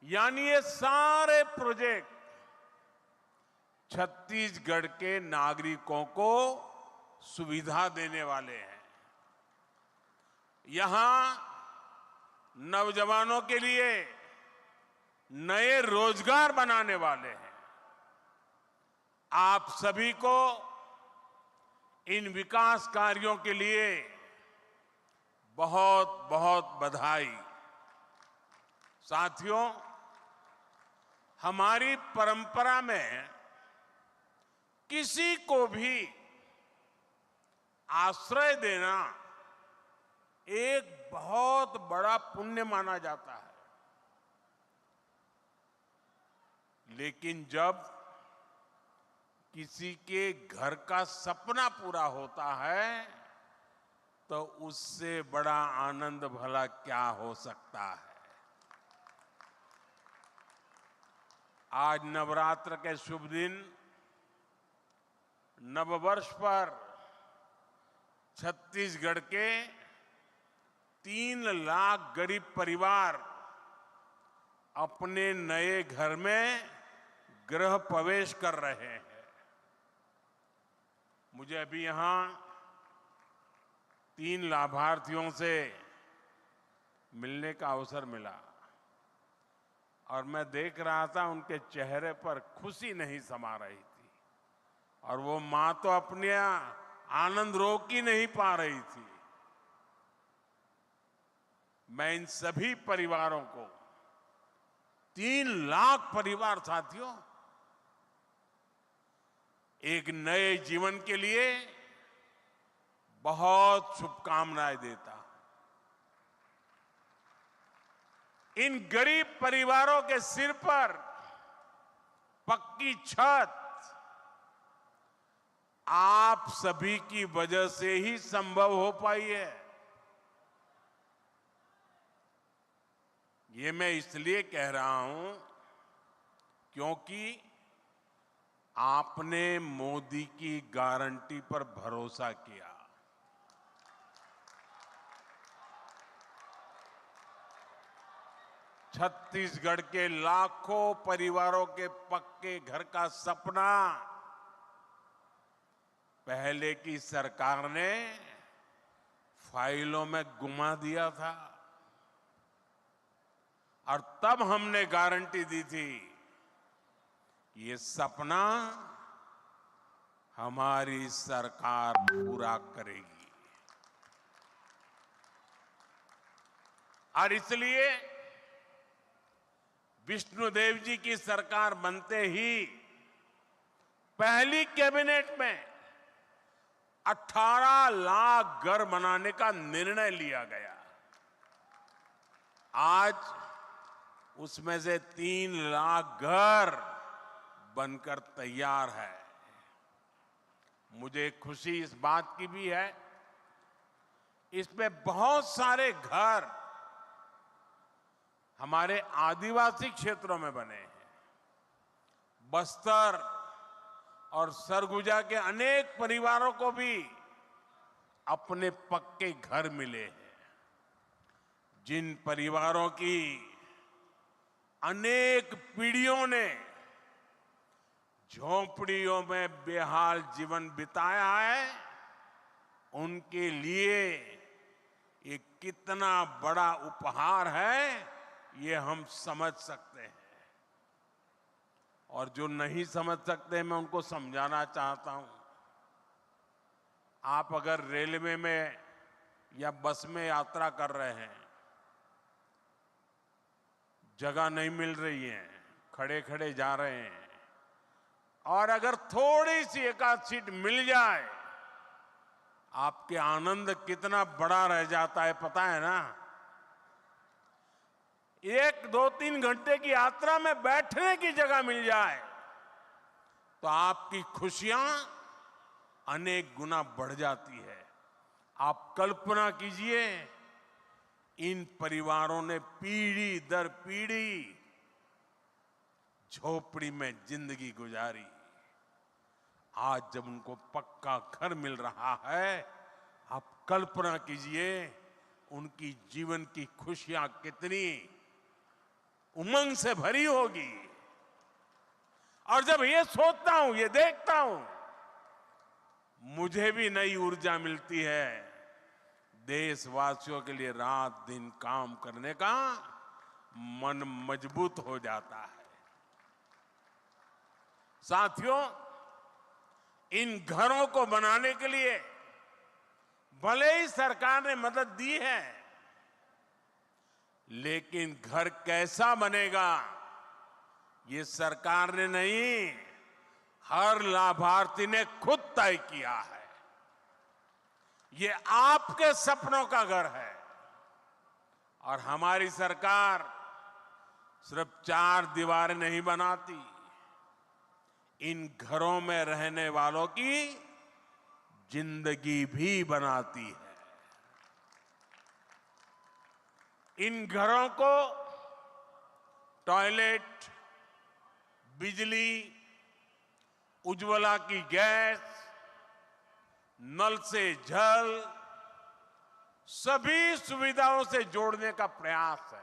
यानी ये सारे प्रोजेक्ट छत्तीसगढ़ के नागरिकों को सुविधा देने वाले हैं। यहां नौजवानों के लिए नए रोजगार बनाने वाले हैं। आप सभी को इन विकास कार्यों के लिए बहुत बहुत बधाई। साथियों, हमारी परंपरा में किसी को भी आश्रय देना एक बहुत बड़ा पुण्य माना जाता है। लेकिन जब किसी के घर का सपना पूरा होता है तो उससे बड़ा आनंद भला क्या हो सकता है। आज नवरात्र के शुभ दिन, नववर्ष पर छत्तीसगढ़ के 3 लाख गरीब परिवार अपने नए घर में गृह प्रवेश कर रहे हैं। मुझे अभी यहां 3 लाभार्थियों से मिलने का अवसर मिला और मैं देख रहा था उनके चेहरे पर खुशी नहीं समा रही थी और वो मां तो अपने आनंद रोक ही नहीं पा रही थी। मैं इन सभी परिवारों को, 3 लाख परिवार साथियों, एक नए जीवन के लिए बहुत शुभकामनाएं देता हूं। इन गरीब परिवारों के सिर पर पक्की छत आप सभी की वजह से ही संभव हो पाई है। ये मैं इसलिए कह रहा हूं क्योंकि आपने मोदी की गारंटी पर भरोसा किया। छत्तीसगढ़ के लाखों परिवारों के पक्के घर का सपना पहले की सरकार ने फाइलों में गुमा दिया था और तब हमने गारंटी दी थी ये सपना हमारी सरकार पूरा करेगी। और इसलिए विष्णुदेव जी की सरकार बनते ही पहली कैबिनेट में 18 लाख घर बनाने का निर्णय लिया गया। आज उसमें से 3 लाख घर बनकर तैयार है। मुझे खुशी इस बात की भी है, इसमें बहुत सारे घर हमारे आदिवासी क्षेत्रों में बने हैं। बस्तर और सरगुजा के अनेक परिवारों को भी अपने पक्के घर मिले हैं। जिन परिवारों की अनेक पीढ़ियों ने झोंपड़ियों में बेहाल जीवन बिताया है, उनके लिए ये कितना बड़ा उपहार है ये हम समझ सकते हैं। और जो नहीं समझ सकते मैं उनको समझाना चाहता हूं। आप अगर रेलवे में या बस में यात्रा कर रहे हैं, जगह नहीं मिल रही है, खड़े खड़े जा रहे हैं, और अगर थोड़ी सी एक आध सीट मिल जाए, आपके आनंद कितना बड़ा रह जाता है पता है ना। 1, 2, 3 घंटे की यात्रा में बैठने की जगह मिल जाए तो आपकी खुशियां अनेक गुना बढ़ जाती है। आप कल्पना कीजिए, इन परिवारों ने पीढ़ी दर पीढ़ी झोपड़ी में जिंदगी गुजारी। आज जब उनको पक्का घर मिल रहा है, आप कल्पना कीजिए उनकी जीवन की खुशियां कितनी उमंग से भरी होगी। और जब ये सोचता हूं, ये देखता हूं, मुझे भी नई ऊर्जा मिलती है देशवासियों के लिए रात दिन काम करने का मन मजबूत हो जाता है। साथियों, इन घरों को बनाने के लिए भले ही सरकार ने मदद दी है, लेकिन घर कैसा बनेगा ये सरकार ने नहीं, हर लाभार्थी ने खुद तय किया है। ये आपके सपनों का घर है और हमारी सरकार सिर्फ 4 दीवारें नहीं बनाती, इन घरों में रहने वालों की जिंदगी भी बनाती है। इन घरों को टॉयलेट, बिजली, उज्ज्वला की गैस, नल से जल, सभी सुविधाओं से जोड़ने का प्रयास है।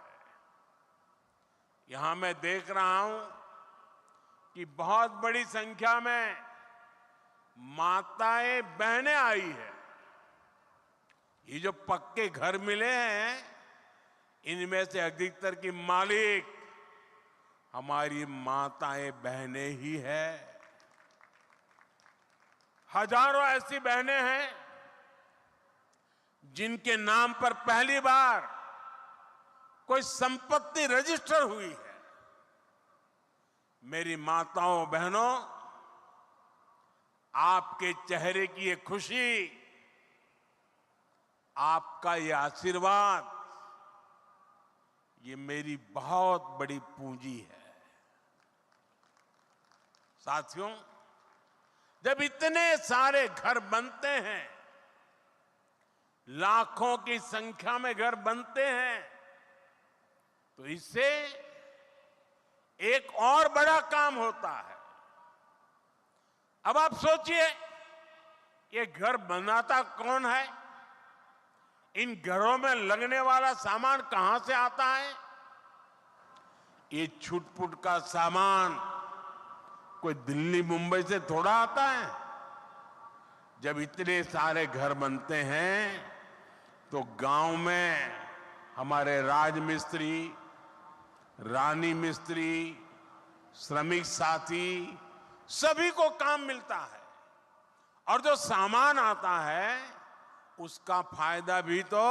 यहां मैं देख रहा हूं कि बहुत बड़ी संख्या में माताएं बहनें आई है। ये जो पक्के घर मिले हैं, इनमें से अधिकतर की मालिक हमारी माताएं बहनें ही है। हजारों ऐसी बहनें हैं जिनके नाम पर पहली बार कोई संपत्ति रजिस्टर हुई है। मेरी माताओं बहनों, आपके चेहरे की ये खुशी आपका ये आशीर्वाद, ये मेरी बहुत बड़ी पूंजी है। साथियों, जब इतने सारे घर बनते हैं, लाखों की संख्या में घर बनते हैं, तो इससे एक और बड़ा काम होता है। अब आप सोचिए, ये घर बनाता कौन है? इन घरों में लगने वाला सामान कहां से आता है? ये छुटपुट का सामान कोई दिल्ली मुंबई से थोड़ा आता है। जब इतने सारे घर बनते हैं तो गांव में हमारे राजमिस्त्री, रानी मिस्त्री, श्रमिक साथी, सभी को काम मिलता है। और जो सामान आता है उसका फायदा भी तो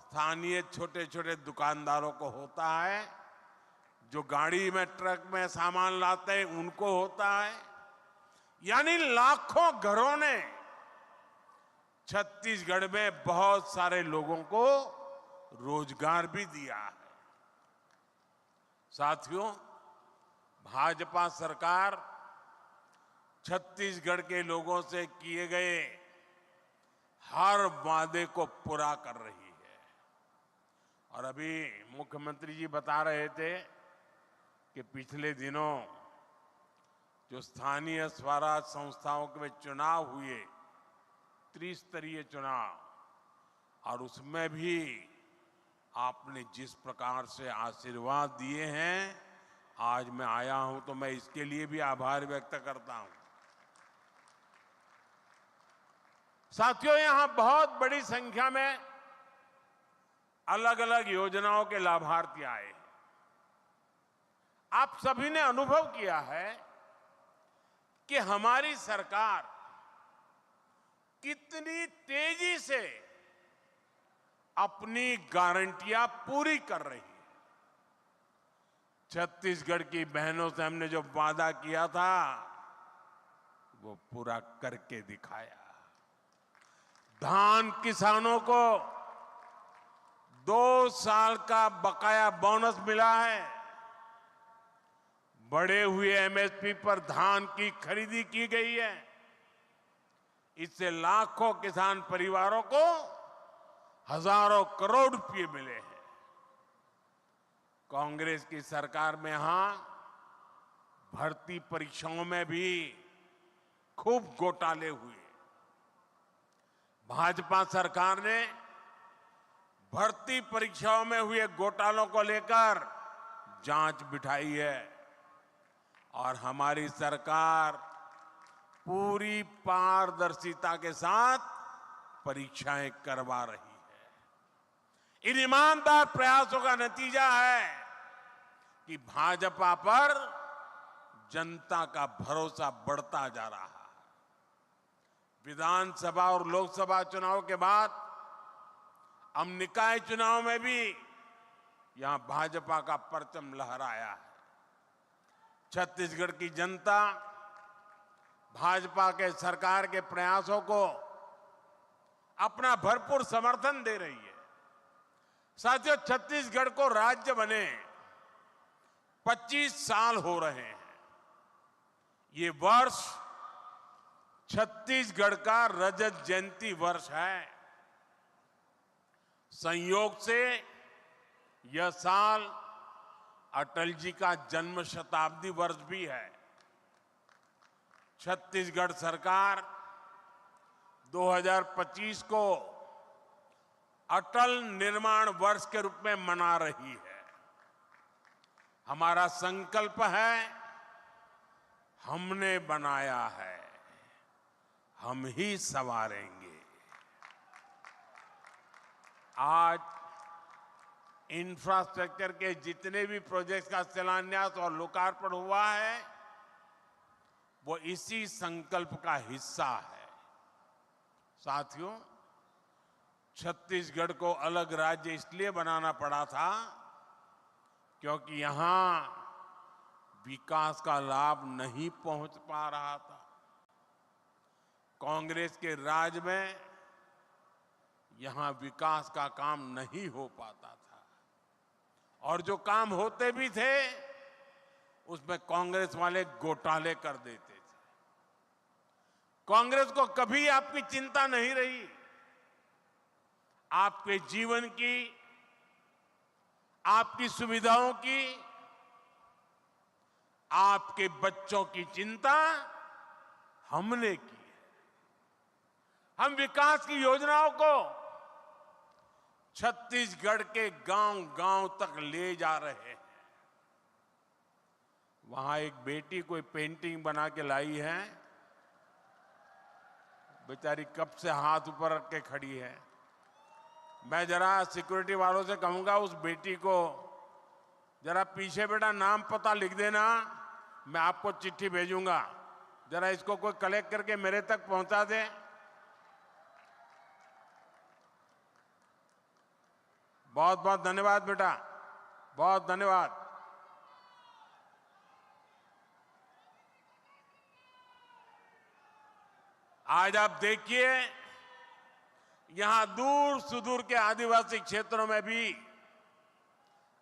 स्थानीय छोटे छोटे दुकानदारों को होता है, जो गाड़ी में, ट्रक में सामान लाते हैं उनको होता है। यानी लाखों घरों ने छत्तीसगढ़ में बहुत सारे लोगों को रोजगार भी दिया है। साथियों, भाजपा सरकार छत्तीसगढ़ के लोगों से किए गए हर वादे को पूरा कर रही है। और अभी मुख्यमंत्री जी बता रहे थे कि पिछले दिनों जो स्थानीय स्वराज संस्थाओं के चुनाव हुए, त्रिस्तरीय चुनाव, और उसमें भी आपने जिस प्रकार से आशीर्वाद दिए हैं, आज मैं आया हूं तो मैं इसके लिए भी आभार व्यक्त करता हूं। साथियों, यहां बहुत बड़ी संख्या में अलग अलग योजनाओं के लाभार्थी आए। आप सभी ने अनुभव किया है कि हमारी सरकार कितनी तेजी से अपनी गारंटियां पूरी कर रही है। छत्तीसगढ़ की बहनों से हमने जो वादा किया था वो पूरा करके दिखाया। धान किसानों को 2 साल का बकाया बोनस मिला है। बढ़े हुए एमएसपी पर धान की खरीदी की गई है। इससे लाखों किसान परिवारों को हजारों करोड़ रुपए मिले हैं। कांग्रेस की सरकार में यहां भर्ती परीक्षाओं में भी खूब घोटाले हुए। भाजपा सरकार ने भर्ती परीक्षाओं में हुए घोटालों को लेकर जांच बिठाई है और हमारी सरकार पूरी पारदर्शिता के साथ परीक्षाएं करवा रही है। इन ईमानदार प्रयासों का नतीजा है कि भाजपा पर जनता का भरोसा बढ़ता जा रहा है। विधानसभा और लोकसभा चुनाव के बाद हम निकाय चुनाव में भी यहां भाजपा का परचम लहराया है। छत्तीसगढ़ की जनता भाजपा के सरकार के प्रयासों को अपना भरपूर समर्थन दे रही है। साथियों, छत्तीसगढ़ को राज्य बने 25 साल हो रहे हैं। ये वर्ष छत्तीसगढ़ का रजत जयंती वर्ष है। संयोग से यह साल अटल जी का जन्म शताब्दी वर्ष भी है। छत्तीसगढ़ सरकार 2025 को अटल निर्माण वर्ष के रूप में मना रही है। हमारा संकल्प है, हमने बनाया है, हम ही संवारेंगे। आज इंफ्रास्ट्रक्चर के जितने भी प्रोजेक्ट्स का शिलान्यास और लोकार्पण हुआ है, वो इसी संकल्प का हिस्सा है। साथियों, छत्तीसगढ़ को अलग राज्य इसलिए बनाना पड़ा था क्योंकि यहां विकास का लाभ नहीं पहुंच पा रहा था। कांग्रेस के राज में यहां विकास का काम नहीं हो पाता था और जो काम होते भी थे उसमें कांग्रेस वाले घोटाले कर देते थे। कांग्रेस को कभी आपकी चिंता नहीं रही, आपके जीवन की, आपकी सुविधाओं की, आपके बच्चों की चिंता हमने की है। हम विकास की योजनाओं को छत्तीसगढ़ के गांव-गांव तक ले जा रहे हैं। वहां एक बेटी कोई पेंटिंग बना के लाई है, बेचारी कब से हाथ ऊपर रख के खड़ी है। मैं जरा सिक्योरिटी वालों से कहूंगा उस बेटी को जरा पीछे बेटा नाम पता लिख देना, मैं आपको चिट्ठी भेजूंगा, जरा इसको कोई कलेक्ट करके मेरे तक पहुंचा दे। बहुत बहुत धन्यवाद बेटा, बहुत धन्यवाद। आज आप देखिए यहां दूर सुदूर के आदिवासी क्षेत्रों में भी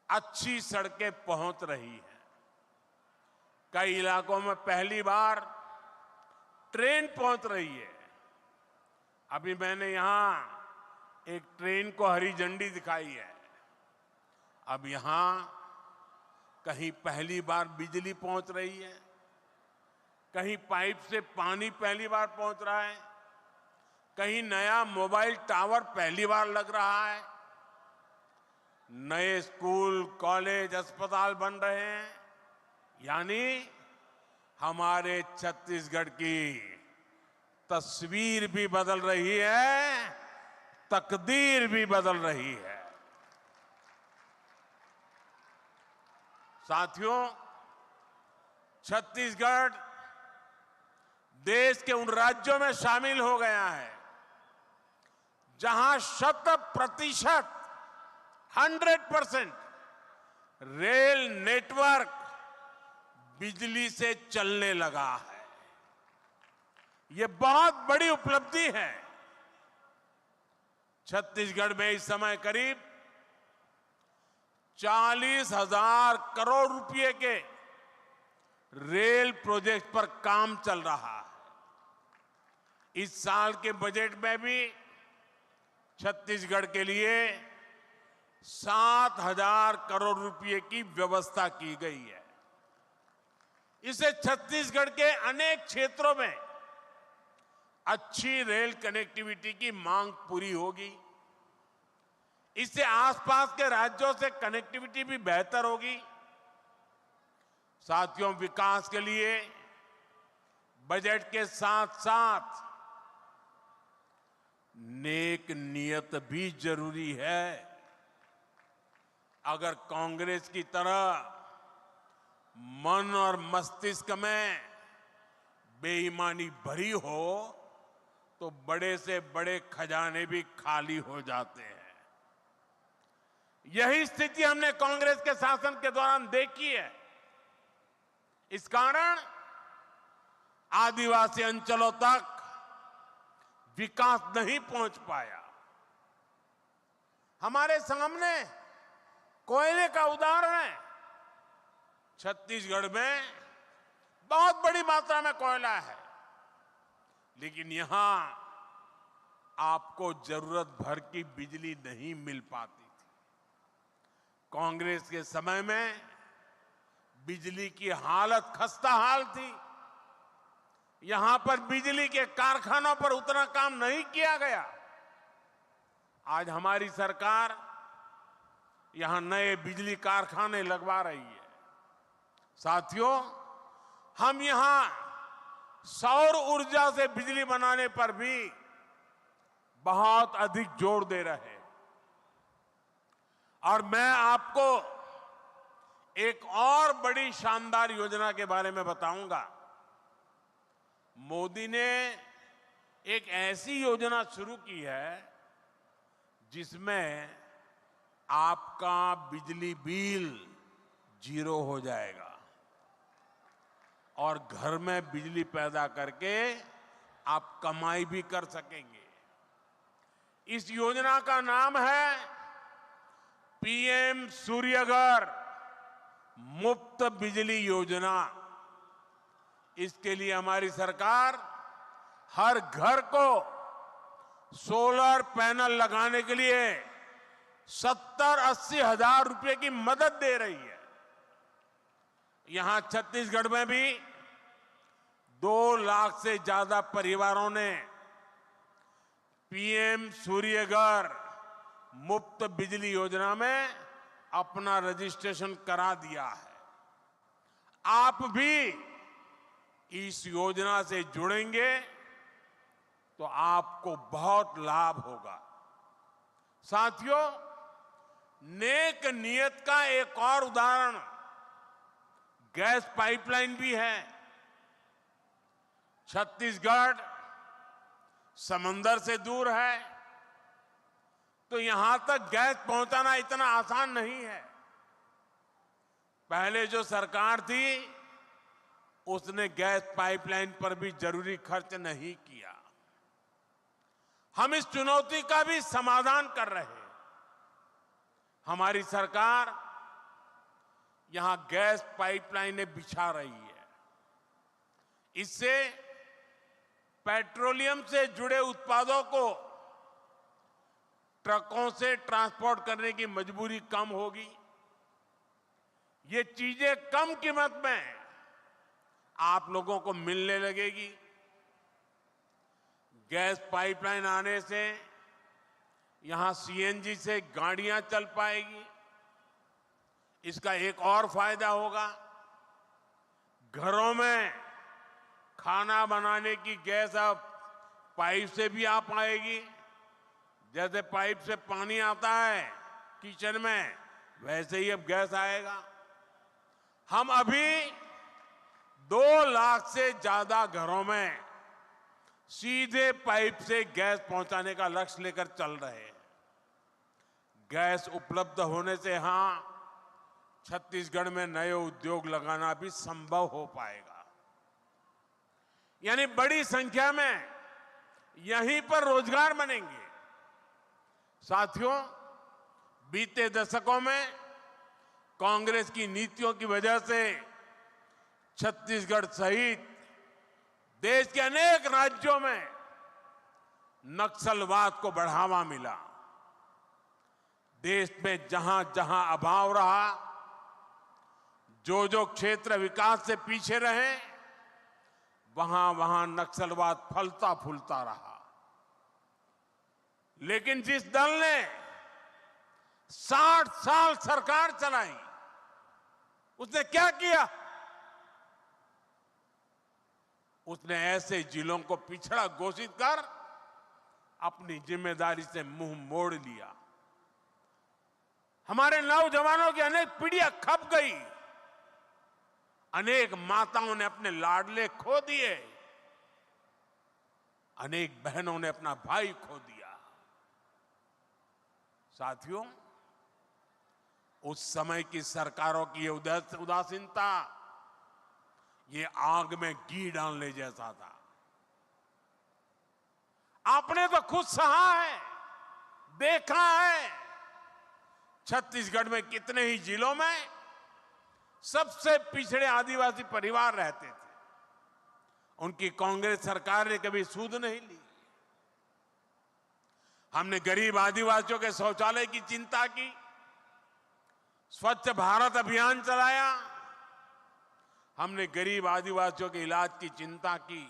अच्छी सड़कें पहुंच रही हैं। कई इलाकों में पहली बार ट्रेन पहुंच रही है। अभी मैंने यहां एक ट्रेन को हरी झंडी दिखाई है। अब यहां कहीं पहली बार बिजली पहुंच रही है, कहीं पाइप से पानी पहली बार पहुंच रहा है, कहीं नया मोबाइल टावर पहली बार लग रहा है, नए स्कूल, कॉलेज, अस्पताल बन रहे हैं। यानी हमारे छत्तीसगढ़ की तस्वीर भी बदल रही है, तकदीर भी बदल रही है। साथियों, छत्तीसगढ़ देश के उन राज्यों में शामिल हो गया है जहां 100% 100% रेल नेटवर्क बिजली से चलने लगा है। ये बहुत बड़ी उपलब्धि है। छत्तीसगढ़ में इस समय करीब 40,000 करोड़ रुपए के रेल प्रोजेक्ट पर काम चल रहा है। इस साल के बजट में भी छत्तीसगढ़ के लिए 7,000 करोड़ रुपए की व्यवस्था की गई है। इससे छत्तीसगढ़ के अनेक क्षेत्रों में अच्छी रेल कनेक्टिविटी की मांग पूरी होगी। इससे आसपास के राज्यों से कनेक्टिविटी भी बेहतर होगी। साथियों, विकास के लिए बजट के साथ साथ नेक नियत भी जरूरी है। अगर कांग्रेस की तरह मन और मस्तिष्क में बेईमानी भरी हो तो बड़े से बड़े खजाने भी खाली हो जाते हैं। यही स्थिति हमने कांग्रेस के शासन के दौरान देखी है। इस कारण आदिवासी अंचलों तक विकास नहीं पहुंच पाया। हमारे सामने कोयले का उदाहरण है। छत्तीसगढ़ में बहुत बड़ी मात्रा में कोयला है, लेकिन यहां आपको जरूरत भर की बिजली नहीं मिल पाती थी। कांग्रेस के समय में बिजली की हालत खस्ता हाल थी। यहां पर बिजली के कारखानों पर उतना काम नहीं किया गया। आज हमारी सरकार यहां नए बिजली कारखाने लगवा रही है। साथियों, हम यहां सौर ऊर्जा से बिजली बनाने पर भी बहुत अधिक जोर दे रहे हैं। और मैं आपको एक और बड़ी शानदार योजना के बारे में बताऊंगा। मोदी ने एक ऐसी योजना शुरू की है जिसमें आपका बिजली बिल 0 हो जाएगा और घर में बिजली पैदा करके आप कमाई भी कर सकेंगे। इस योजना का नाम है पीएम सूर्यघर मुफ्त बिजली योजना। इसके लिए हमारी सरकार हर घर को सोलर पैनल लगाने के लिए 70-80 हजार रुपए की मदद दे रही है। यहां छत्तीसगढ़ में भी 2 लाख से ज्यादा परिवारों ने पीएम सूर्यघर मुफ्त बिजली योजना में अपना रजिस्ट्रेशन करा दिया है। आप भी इस योजना से जुड़ेंगे तो आपको बहुत लाभ होगा। साथियों, नेक नियत का एक और उदाहरण गैस पाइपलाइन भी है। छत्तीसगढ़ समंदर से दूर है, तो यहां तक गैस पहुंचाना इतना आसान नहीं है। पहले जो सरकार थी उसने गैस पाइपलाइन पर भी जरूरी खर्च नहीं किया। हम इस चुनौती का भी समाधान कर रहे हैं। हमारी सरकार यहां गैस पाइपलाइनें बिछा रही है। इससे पेट्रोलियम से जुड़े उत्पादों को ट्रकों से ट्रांसपोर्ट करने की मजबूरी कम होगी। ये चीजें कम कीमत में आप लोगों को मिलने लगेगी। गैस पाइपलाइन आने से यहां सीएनजी से गाड़ियां चल पाएगी। इसका एक और फायदा होगा, घरों में खाना बनाने की गैस अब पाइप से भी आ पाएगी। जैसे पाइप से पानी आता है किचन में, वैसे ही अब गैस आएगा। हम अभी 2 लाख से ज्यादा घरों में सीधे पाइप से गैस पहुंचाने का लक्ष्य लेकर चल रहे हैं। गैस उपलब्ध होने से हां, छत्तीसगढ़ में नए उद्योग लगाना भी संभव हो पाएगा। यानी बड़ी संख्या में यहीं पर रोजगार बनेंगे। साथियों, बीते दशकों में कांग्रेस की नीतियों की वजह से छत्तीसगढ़ सहित देश के अनेक राज्यों में नक्सलवाद को बढ़ावा मिला। देश में जहां जहां अभाव रहा, जो क्षेत्र विकास से पीछे रहे, वहां वहां नक्सलवाद फलता फूलता रहा। लेकिन जिस दल ने 60 साल सरकार चलाई, उसने क्या किया? उसने ऐसे जिलों को पिछड़ा घोषित कर अपनी जिम्मेदारी से मुंह मोड़ लिया। हमारे नौजवानों की अनेक पीढ़ियां खप गई। अनेक माताओं ने अपने लाडले खो दिए। अनेक बहनों ने अपना भाई खो दिया। साथियों, उस समय की सरकारों की उदासीनता ये आग में घी डालने जैसा था। आपने तो खुद सहा है, देखा है। छत्तीसगढ़ में कितने ही जिलों में सबसे पिछड़े आदिवासी परिवार रहते थे। उनकी कांग्रेस सरकार ने कभी सूद नहीं ली। हमने गरीब आदिवासियों के शौचालय की चिंता की, स्वच्छ भारत अभियान चलाया। हमने गरीब आदिवासियों के इलाज की चिंता की।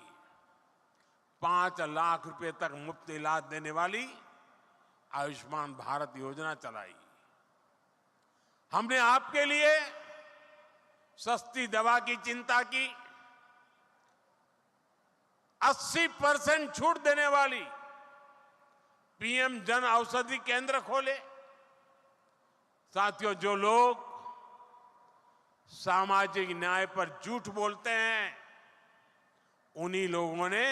5 लाख रुपए तक मुफ्त इलाज देने वाली आयुष्मान भारत योजना चलाई। हमने आपके लिए सस्ती दवा की चिंता की। 80% छूट देने वाली पीएम जन औषधि केंद्र खोले। साथियों, जो लोग सामाजिक न्याय पर झूठ बोलते हैं, उन्हीं लोगों ने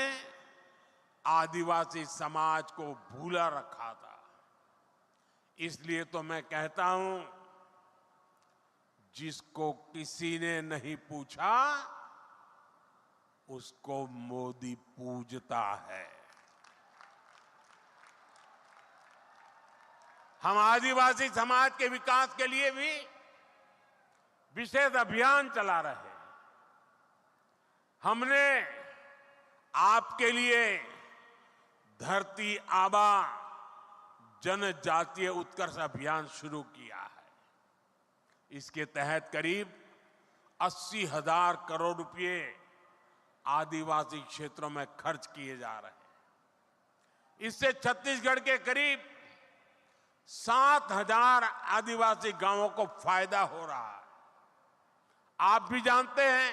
आदिवासी समाज को भूला रखा था। इसलिए तो मैं कहता हूं, जिसको किसी ने नहीं पूछा उसको मोदी पूजता है। हम आदिवासी समाज के विकास के लिए भी विशेष अभियान चला रहे हैं। हमने आपके लिए धरती आबा जनजातीय उत्कर्ष अभियान शुरू किया है। इसके तहत करीब 80,000 करोड़ रुपए आदिवासी क्षेत्रों में खर्च किए जा रहे हैं। इससे छत्तीसगढ़ के करीब 7,000 आदिवासी गांवों को फायदा हो रहा है। आप भी जानते हैं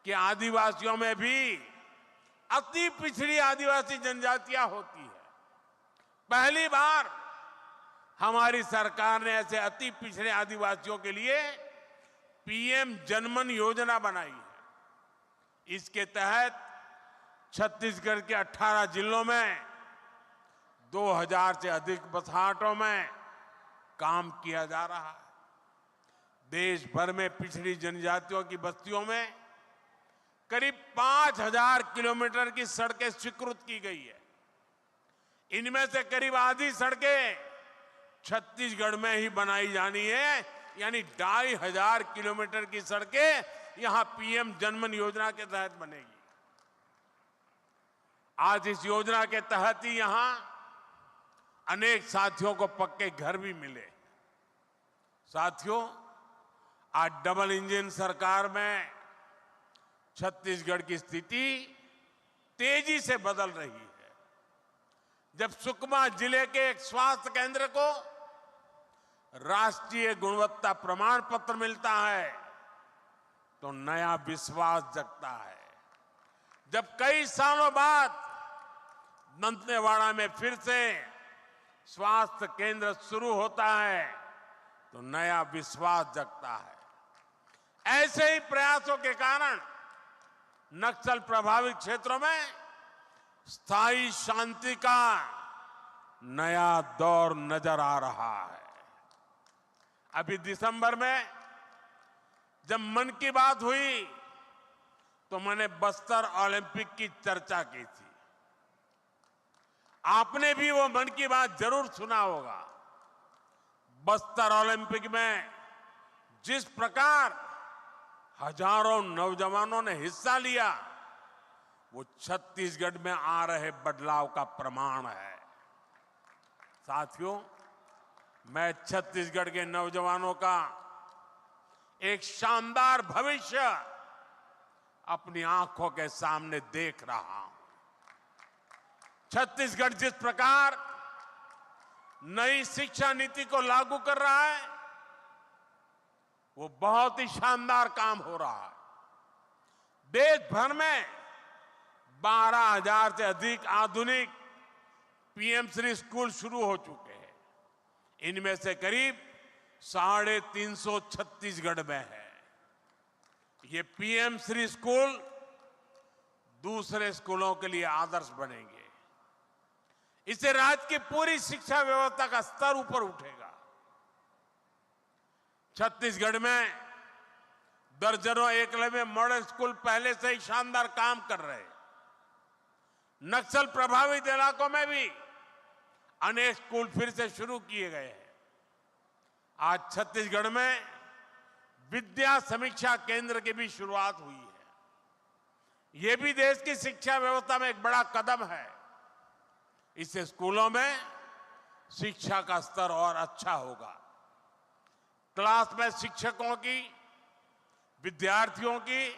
कि आदिवासियों में भी अति पिछड़ी आदिवासी जनजातियां होती है। पहली बार हमारी सरकार ने ऐसे अति पिछड़े आदिवासियों के लिए पीएम जनमन योजना बनाई है। इसके तहत छत्तीसगढ़ के 18 जिलों में 2000 से अधिक बसाहटों में काम किया जा रहा है। देश भर में पिछड़ी जनजातियों की बस्तियों में करीब 5,000 किलोमीटर की सड़कें स्वीकृत की गई है। इनमें से करीब आधी सड़कें छत्तीसगढ़ में ही बनाई जानी है, यानी 2,500 किलोमीटर की सड़कें यहां पीएम जनमन योजना के तहत बनेगी। आज इस योजना के तहत ही यहां अनेक साथियों को पक्के घर भी मिले। साथियों, आज डबल इंजन सरकार में छत्तीसगढ़ की स्थिति तेजी से बदल रही है। जब सुकमा जिले के एक स्वास्थ्य केंद्र को राष्ट्रीय गुणवत्ता प्रमाण पत्र मिलता है तो नया विश्वास जगता है। जब कई सालों बाद दंतेवाड़ा में फिर से स्वास्थ्य केंद्र शुरू होता है तो नया विश्वास जगता है। ऐसे ही प्रयासों के कारण नक्सल प्रभावित क्षेत्रों में स्थायी शांति का नया दौर नजर आ रहा है। अभी दिसंबर में जब मन की बात हुई तो मैंने बस्तर ओलंपिक की चर्चा की थी। आपने भी वो मन की बात जरूर सुना होगा। बस्तर ओलंपिक में जिस प्रकार हजारों नौजवानों ने हिस्सा लिया, वो छत्तीसगढ़ में आ रहे बदलाव का प्रमाण है। साथियों, मैं छत्तीसगढ़ के नौजवानों का एक शानदार भविष्य अपनी आंखों के सामने देख रहा हूं। छत्तीसगढ़ जिस प्रकार नई शिक्षा नीति को लागू कर रहा है, वो बहुत ही शानदार काम हो रहा है। देश भर में 12,000 से अधिक आधुनिक पीएम श्री स्कूल शुरू हो चुके हैं। इनमें से करीब 350 छत्तीसगढ़ में है। ये पीएम श्री स्कूल दूसरे स्कूलों के लिए आदर्श बनेंगे। इससे राज्य की पूरी शिक्षा व्यवस्था का स्तर ऊपर उठेगा। छत्तीसगढ़ में दर्जनों एकलव्य मॉडल स्कूल पहले से ही शानदार काम कर रहे हैं। नक्सल प्रभावित इलाकों में भी अनेक स्कूल फिर से शुरू किए गए हैं। आज छत्तीसगढ़ में विद्या समीक्षा केंद्र की भी शुरुआत हुई है। यह भी देश की शिक्षा व्यवस्था में एक बड़ा कदम है। इससे स्कूलों में शिक्षा का स्तर और अच्छा होगा। क्लास में शिक्षकों की, विद्यार्थियों की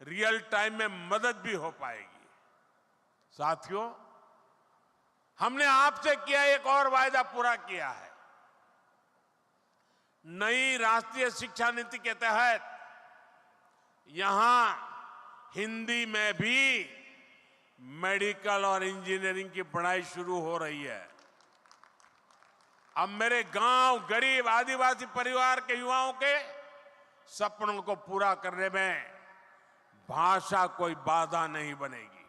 रियल टाइम में मदद भी हो पाएगी। साथियों, हमने आपसे किया एक और वायदा पूरा किया है। नई राष्ट्रीय शिक्षा नीति के तहत यहां हिंदी में भी मेडिकल और इंजीनियरिंग की पढ़ाई शुरू हो रही है। अब मेरे गांव, गरीब आदिवासी परिवार के युवाओं के सपनों को पूरा करने में भाषा कोई बाधा नहीं बनेगी।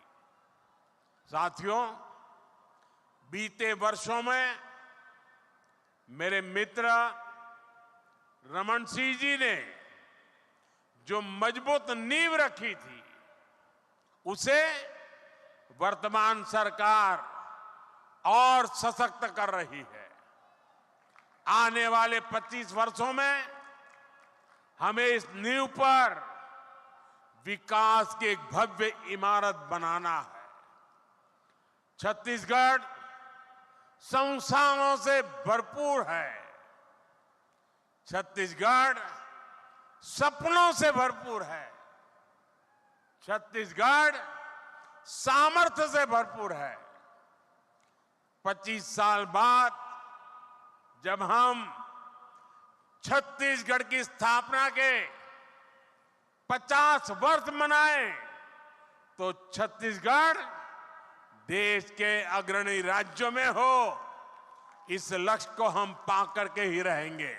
साथियों, बीते वर्षों में मेरे मित्र रमन सिंह जी ने जो मजबूत नींव रखी थी, उसे वर्तमान सरकार और सशक्त कर रही है। आने वाले 25 वर्षों में हमें इस नींव पर विकास की एक भव्य इमारत बनाना है। छत्तीसगढ़ संसाधनों से भरपूर है। छत्तीसगढ़ सपनों से भरपूर है। छत्तीसगढ़ सामर्थ्य से भरपूर है। 25 साल बाद जब हम छत्तीसगढ़ की स्थापना के 50 वर्ष मनाएं, तो छत्तीसगढ़ देश के अग्रणी राज्यों में हो, इस लक्ष्य को हम पा करके ही रहेंगे।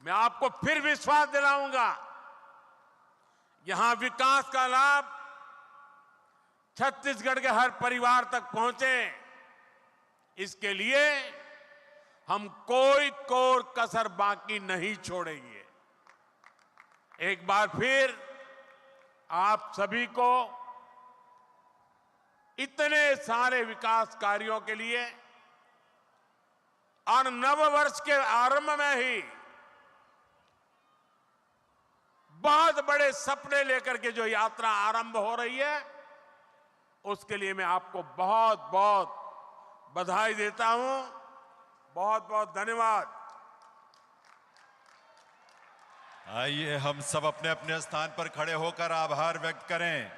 मैं आपको फिर विश्वास दिलाऊंगा, यहां विकास का लाभ छत्तीसगढ़ के हर परिवार तक पहुंचे, इसके लिए हम कोई कोर कसर बाकी नहीं छोड़ेंगे। एक बार फिर आप सभी को इतने सारे विकास कार्यों के लिए और नववर्ष के आरंभ में ही बहुत बड़े सपने लेकर के जो यात्रा आरंभ हो रही है, उसके लिए मैं आपको बहुत बहुत बधाई देता हूं। बहुत बहुत धन्यवाद। आइए हम सब अपने अपने स्थान पर खड़े होकर आभार व्यक्त करें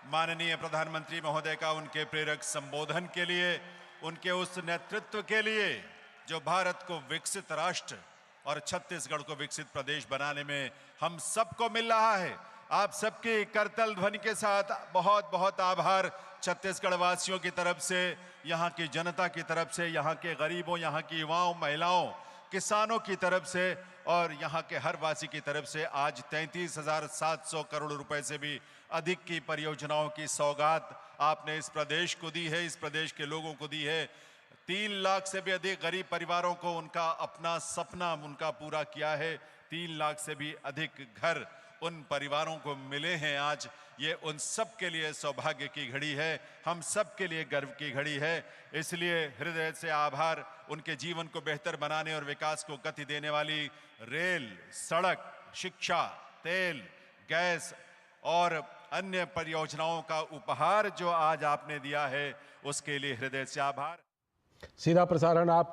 माननीय प्रधानमंत्री महोदय का उनके प्रेरक संबोधन के लिए, उनके उस नेतृत्व के लिए जो भारत को विकसित राष्ट्र और छत्तीसगढ़ को विकसित प्रदेश बनाने में हम सबको मिल रहा है। आप सबकी करतल ध्वनि के साथ बहुत बहुत आभार छत्तीसगढ़ वासियों की तरफ से, यहाँ की जनता की तरफ से, यहाँ के गरीबों, यहाँ की युवाओं, महिलाओं, किसानों की तरफ से और यहाँ के हर वासी की तरफ से। आज 33,700 करोड़ रुपए से भी अधिक की परियोजनाओं की सौगात आपने इस प्रदेश को दी है, इस प्रदेश के लोगों को दी है। 3 लाख से भी अधिक गरीब परिवारों को उनका अपना सपना उनका पूरा किया है। 3 लाख से भी अधिक घर उन परिवारों को मिले हैं। आज ये उन सब के लिए सौभाग्य की घड़ी है, हम सब के लिए गर्व की घड़ी है। इसलिए हृदय से आभार। उनके जीवन को बेहतर बनाने और विकास को गति देने वाली रेल, सड़क, शिक्षा, तेल, गैस और अन्य परियोजनाओं का उपहार जो आज आपने दिया है, उसके लिए हृदय से आभार। सीधा प्रसारण आप